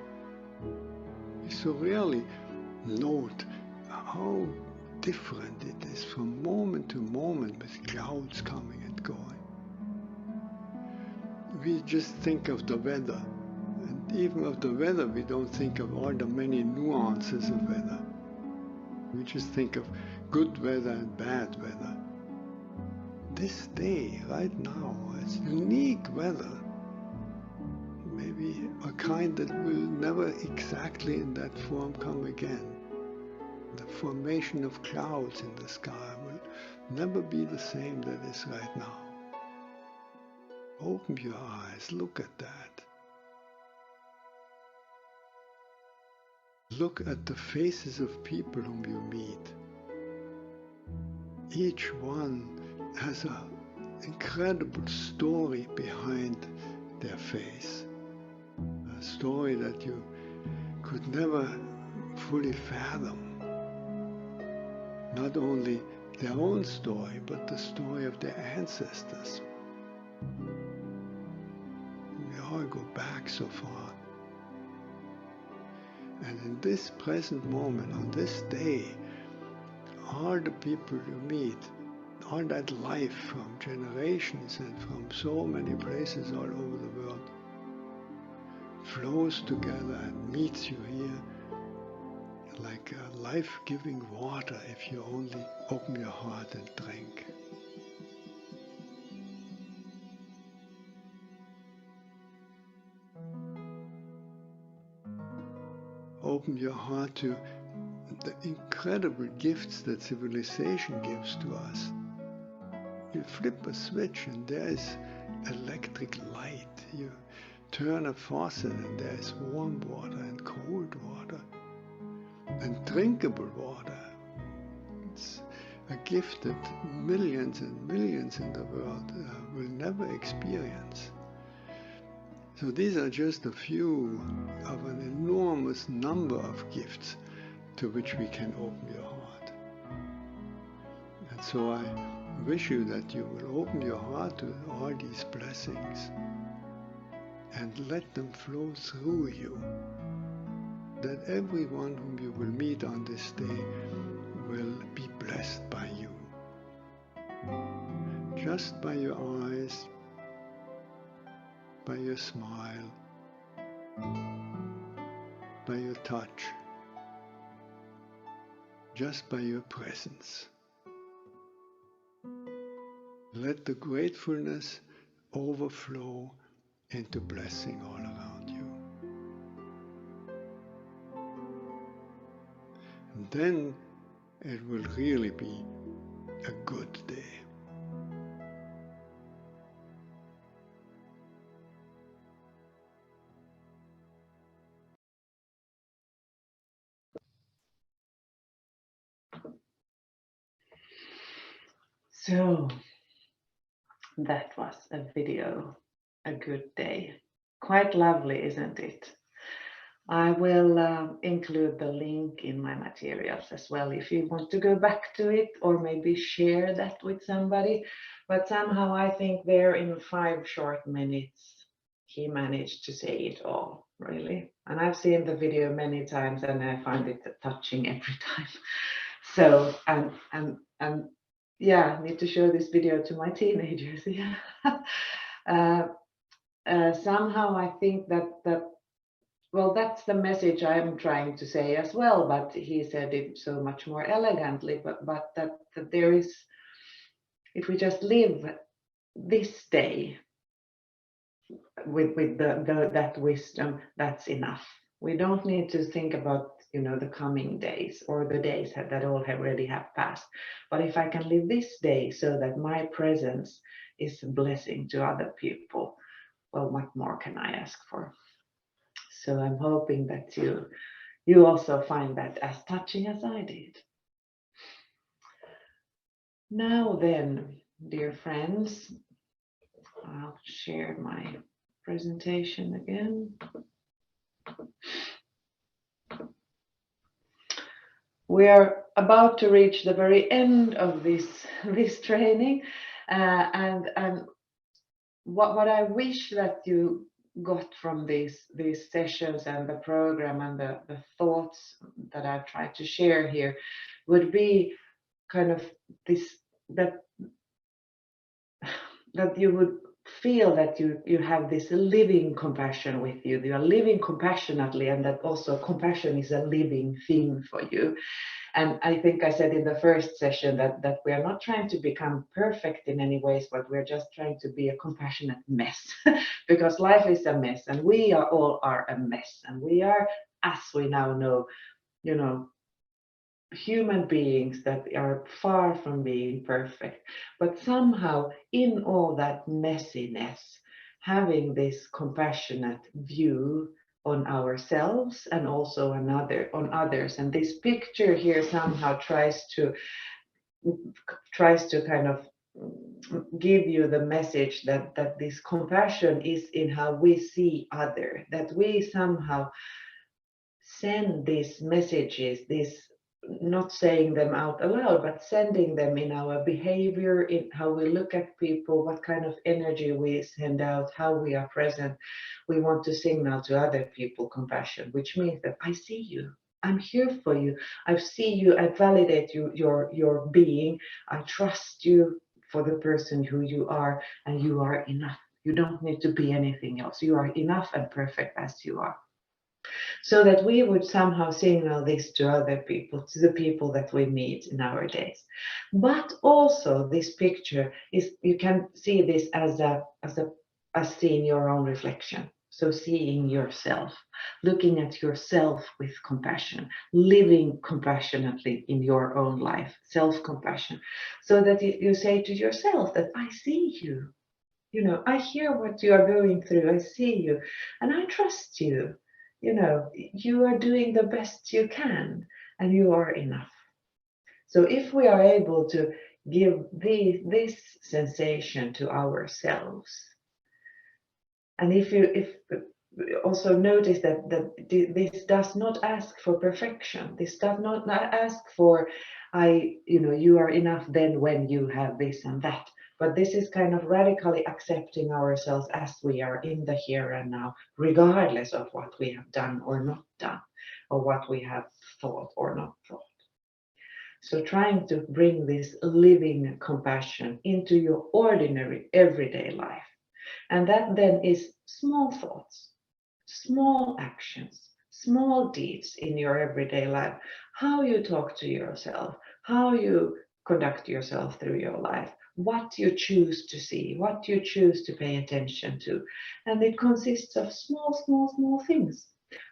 We so rarely note how different it is from moment to moment with clouds coming and going. We just think of the weather, and even of the weather we don't think of all the many nuances of weather. We just think of good weather and bad weather. This day, right now, is unique weather. Maybe a kind that will never exactly in that form come again. The formation of clouds in the sky will never be the same that is right now. Open your eyes, look at that. Look at the faces of people whom you meet. Each one has an incredible story behind their face. A story that you could never fully fathom. Not only their own story, but the story of their ancestors. We all go back so far. And in this present moment, on this day, all the people you meet, all that life from generations and from so many places all over the world, flows together and meets you here like a life-giving water if you only open your heart and drink. Open your heart to the incredible gifts that civilization gives to us. You flip a switch and there is electric light. You turn a faucet and there is warm water and cold water and drinkable water. It's a gift that millions and millions in the world will never experience. So these are just a few of an enormous number of gifts to which we can open your heart. And so I wish you that you will open your heart to all these blessings and let them flow through you. That everyone whom you will meet on this day will be blessed by you. Just by your eyes, by your smile, by your touch, just by your presence. Let the gratefulness overflow into blessing all around you. And then it will really be a good day. So that was a video, a good day. Quite lovely, isn't it? I will include the link in my materials as well if you want to go back to it or maybe share that with somebody. But somehow I think there in 5 short minutes he managed to say it all, really. And I've seen the video many times and I find it touching every time. So and yeah, I need to show this video to my teenagers. Yeah. Somehow I think that well, that's the message I'm trying to say as well, but he said it so much more elegantly, but that there is, if we just live this day with that wisdom, that's enough. We don't need to think about, you know, the coming days or the days that already have passed. But if I can live this day so that my presence is a blessing to other people, well, what more can I ask for? So I'm hoping that you also find that as touching as I did. Now then, dear friends, I'll share my presentation again. We are about to reach the very end of this training, and what I wish that you got from these sessions and the program and the thoughts that I've tried to share here would be kind of this, that you would feel that you have this living compassion with you. You are living compassionately, and that also compassion is a living thing for you. And I think I said in the first session that we are not trying to become perfect in any ways, but we're just trying to be a compassionate mess because life is a mess and we all are a mess. And we are, as we now know, you know, human beings that are far from being perfect. But somehow in all that messiness, having this compassionate view on ourselves and also on others. And this picture here somehow tries to kind of give you the message that this compassion is in how we see other, that we somehow send these messages, not saying them out aloud, but sending them in our behavior, in how we look at people, what kind of energy we send out, how we are present. We want to signal to other people compassion, which means that I see you, I'm here for you, I see you, I validate you, your being, I trust you for the person who you are, and you are enough. You don't need to be anything else. You are enough and perfect as you are. So that we would somehow signal this to other people, to the people that we meet in our days. But also this picture is, you can see this as seeing your own reflection. So seeing yourself, looking at yourself with compassion, living compassionately in your own life, self-compassion. So that you say to yourself that I see you. You know, I hear what you are going through, I see you, and I trust you. You know, you are doing the best you can and you are enough. So if we are able to give this sensation to ourselves, and if also notice that this does not ask for perfection, this does not ask for you are enough then when you have this and that, but this is kind of radically accepting ourselves as we are in the here and now, regardless of what we have done or not done, or what we have thought or not thought. So trying to bring this living compassion into your ordinary everyday life. And that then is small thoughts, small actions, small deeds in your everyday life. How you talk to yourself, how you conduct yourself through your life, what you choose to see, what you choose to pay attention to. And it consists of small things.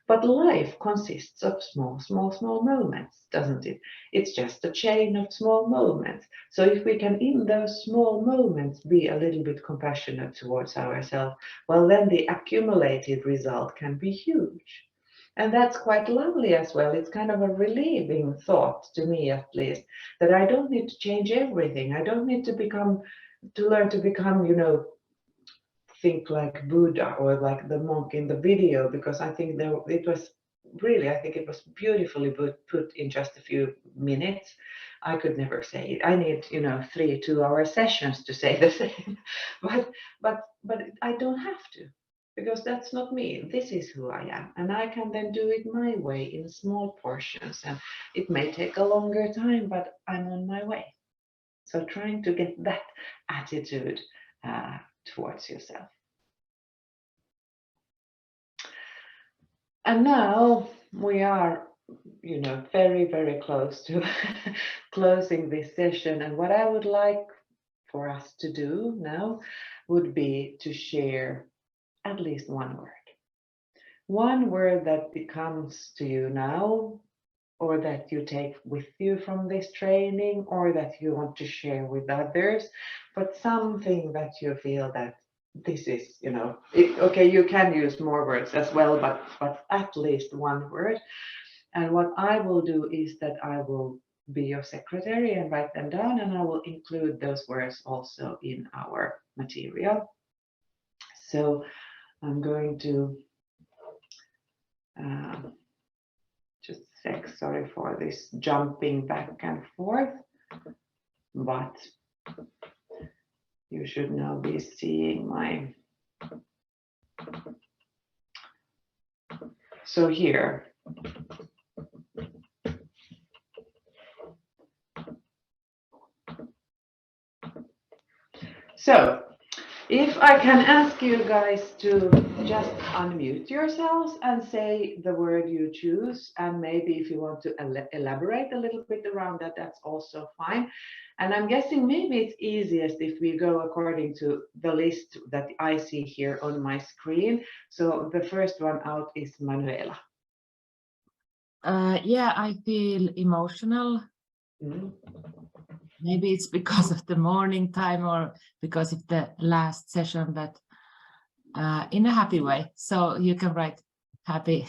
But life consists of small moments, doesn't it? It's just a chain of small moments. So if we can, in those small moments, be a little bit compassionate towards ourselves, well, then the accumulated result can be huge. And that's quite lovely as well. It's kind of a relieving thought, to me at least, that I don't need to change everything. I don't need to learn to become, think like Buddha or like the monk in the video, because I think it was beautifully put in just a few minutes. I could never say it. I need 3 2-hour sessions to say the same, but I don't have to, because that's not me. This is who I am, and I can then do it my way in small portions, and it may take a longer time, but I'm on my way. So trying to get that attitude towards yourself. And now we are, very close to closing this session. And what I would like for us to do now would be to share at least one word. One word that comes to you now, or that you take with you from this training, or that you want to share with others, but something that you feel that this is, okay, you can use more words as well, but at least one word. And what I will do is that I will be your secretary and write them down, and I will include those words also in our material. So I'm going to just a sec, sorry for this jumping back and forth, but you should now be seeing my, so here. So if I can ask you guys to just unmute yourselves and say the word you choose, and maybe if you want to elaborate a little bit around that, that's also fine. And I'm guessing maybe it's easiest if we go according to the list that I see here on my screen. So the first one out is Manuela. Yeah, I feel emotional. Mm-hmm. Maybe it's because of the morning time, or because of the last session, but in a happy way. So you can write happy.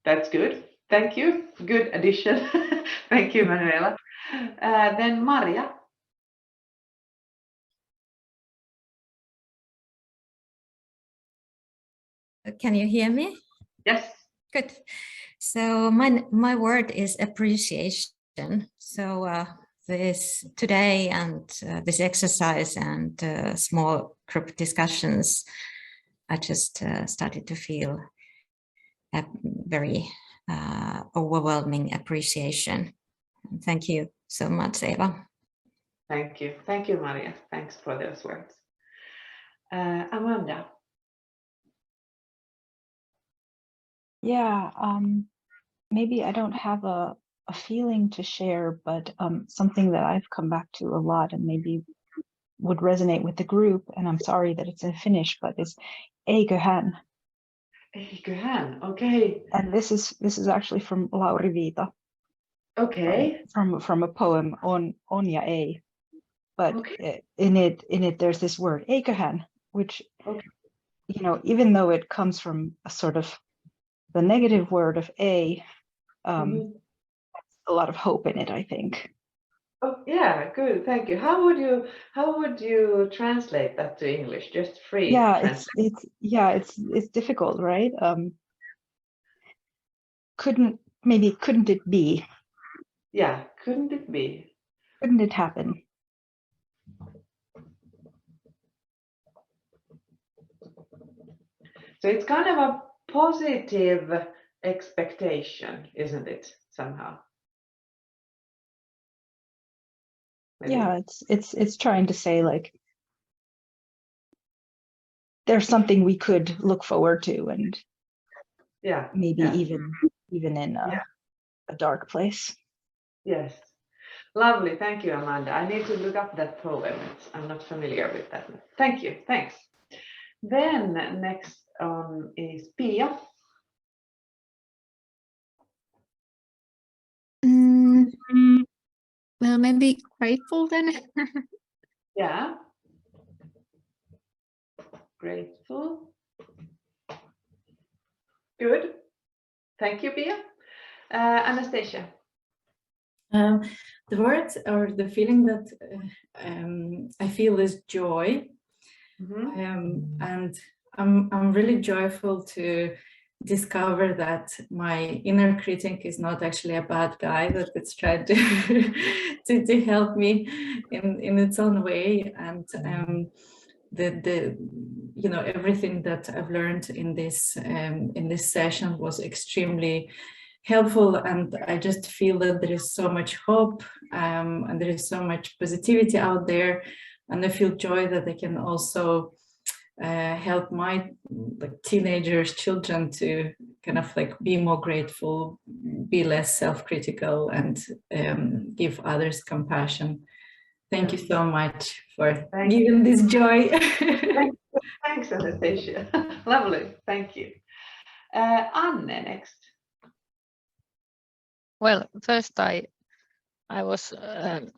That's good. Thank you. Good addition. Thank you, Manuela. Then Maria. Can you hear me? Yes. Good. So my word is appreciation. So this today and this exercise and small group discussions, I just started to feel a very overwhelming appreciation. Thank you so much, Eva. Thank you. Thank you, Maria. Thanks for those words. Amanda. Yeah, maybe I don't have a feeling to share, but something that I've come back to a lot and maybe would resonate with the group, and I'm sorry that it's in Finnish, but it's eiköhän. Eiköhän, okay. And this is actually from Lauri Viita. Okay. From a poem on ja ei. But okay. in it there's this word eiköhän, which even though it comes from a sort of the negative word of a, a lot of hope in it, I think. Oh, yeah, good. Thank you. How would you translate that to English? Just free Yeah, translate. it's difficult, right? Couldn't it be? Yeah, couldn't it be? Couldn't it happen? So it's kind of a positive expectation, isn't it? Somehow. Maybe. Yeah, it's trying to say like there's something we could look forward to, and Yeah. maybe Yeah. even in Yeah. a dark place. Yes. Lovely. Thank you, Amanda. I need to look up that poem. I'm not familiar with that. Thank you. Thanks. Then next is Pia. Well, maybe grateful then. Yeah. Grateful. Good. Thank you, Pia. Anastasia. The words or the feeling that I feel is joy. And I'm really joyful to discover that my inner critic is not actually a bad guy, that it's trying to to help me in its own way. And the you know, everything that I've learned in this session was extremely helpful, and I just feel that there is so much hope and there is so much positivity out there, and I feel joy that I can also help my teenagers, children, to kind of like be more grateful, be less self-critical, and give others compassion. Thank you so much for giving this joy. Thanks, Anastasia. Lovely. Thank you. Anne next. Well, first I was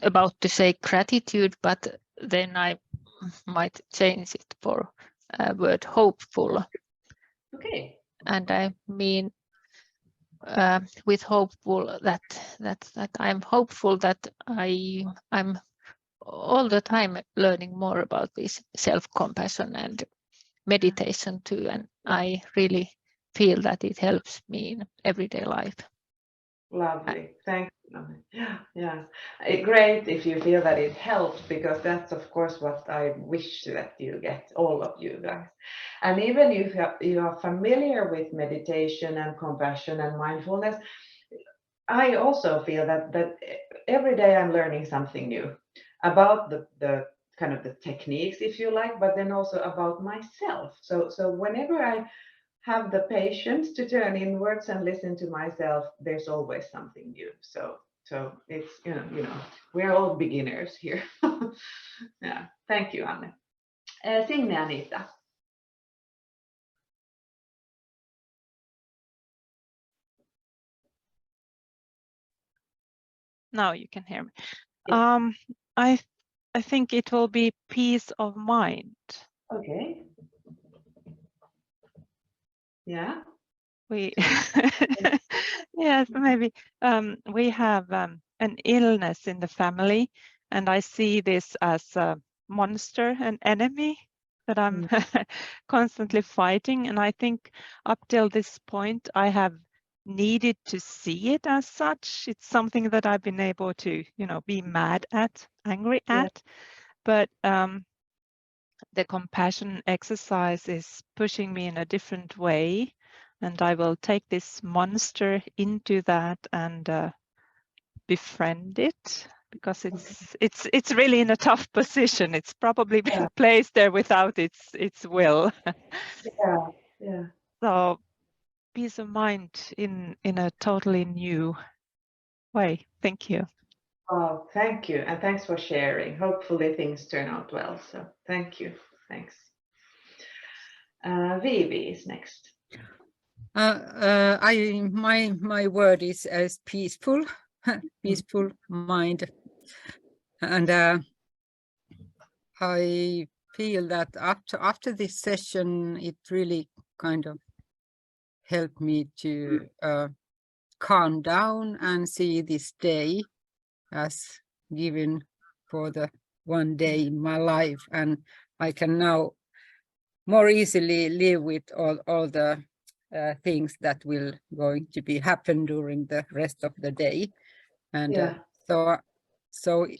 about to say gratitude, but then I might change it for a word hopeful. Okay. And I mean with hopeful that I'm hopeful that I'm all the time learning more about this self-compassion and meditation too, and I really feel that it helps me in everyday life. Lovely. Thank you. Yeah. Great if you feel that it helps, because that's of course what I wish that you get, all of you guys. And even if you are familiar with meditation and compassion and mindfulness, I also feel that every day I'm learning something new about the kind of the techniques, if you like, but then also about myself. So whenever I have the patience to turn inwards and listen to myself, there's always something new. So it's, you know, we're all beginners here. Yeah. Thank you, Anne. Signe, Anita. Now you can hear me. Yes. I think it will be peace of mind. Okay. Yeah. Yes, maybe we have an illness in the family, and I see this as a monster, an enemy that I'm constantly fighting. And I think up till this point, I have needed to see it as such. It's something that I've been able to, be mad at, angry at, but the compassion exercise is pushing me in a different way, and I will take this monster into that and befriend it, because it's really in a tough position. It's probably been placed there without its will. Yeah. So peace of mind in a totally new way. Thank you. Oh, thank you. And thanks for sharing. Hopefully things turn out well. So thank you. Thanks. Vivi is next. My word is as peaceful, peaceful mind. And I feel that after this session, it really kind of helped me to calm down and see this day as given for the one day in my life, and I can now more easily live with all the things that will going to be happen during the rest of the day. And so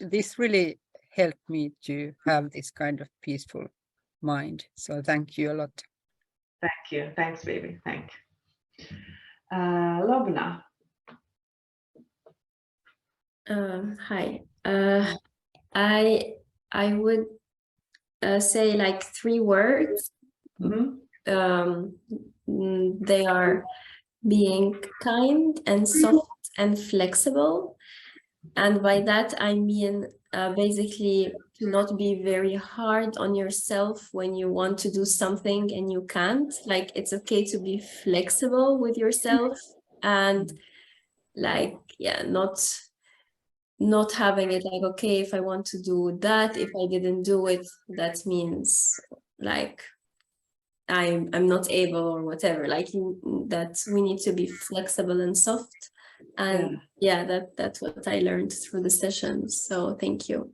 this really helped me to have this kind of peaceful mind. So thank you a lot. Thank you. Thanks, baby. Thank you. Lobna. Hi. I would say like 3 words. They are being kind and soft and flexible. And by that, I mean basically to not be very hard on yourself when you want to do something and you can't. Like, it's okay to be flexible with yourself and like, yeah, not having it like, okay, if I want to do that, if I didn't do it, that means like I'm not able or whatever. Like, that we need to be flexible and soft. And that's what I learned through the sessions. So thank you.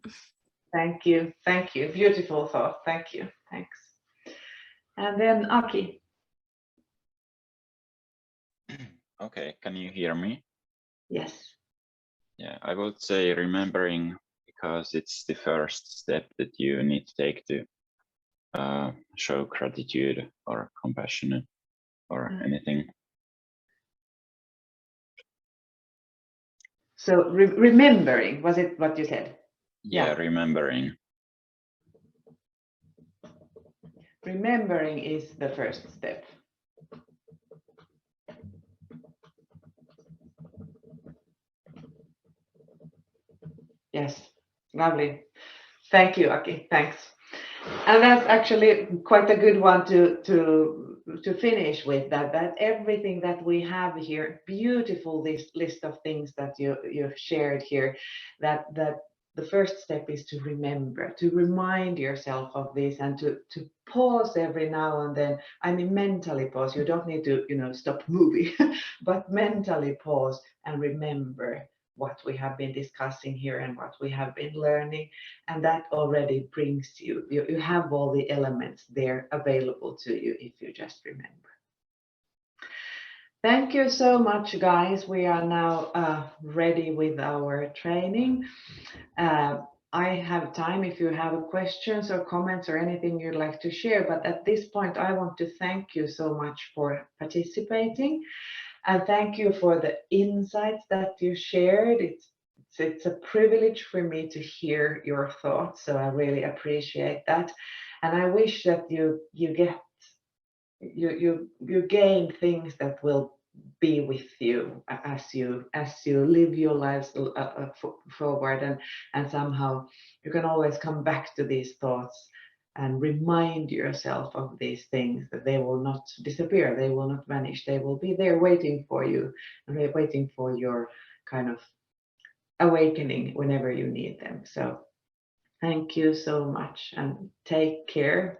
Thank you. Thank you. Beautiful thought. Thank you. Thanks. And then Aki. Okay, can you hear me? Yes. Yeah, I would say remembering, because it's the first step that you need to take to show gratitude or compassion or anything. So remembering, was it what you said? Yeah, remembering. Remembering is the first step. Yes, lovely. Thank you, Aki. Thanks. And that's actually quite a good one to finish with, that everything that we have here, beautiful this list of things that you've shared here, that the first step is to remember, to remind yourself of this, and to pause every now and then. I mean, mentally pause. You don't need to, stop moving, but mentally pause and remember what we have been discussing here and what we have been learning. And that already brings you have all the elements there available to you if you just remember. Thank you so much, guys. We are now ready with our training. I have time if you have questions or comments or anything you'd like to share, but at this point I want to thank you so much for participating, and thank you for the insights that you shared. It's a privilege for me to hear your thoughts, so I really appreciate that. And I wish that you gain things that will be with you as you live your lives forward, and somehow you can always come back to these thoughts and remind yourself of these things, that they will not disappear, they will not vanish, they will be there waiting for you, and they're waiting for your kind of awakening whenever you need them. So thank you so much, and take care.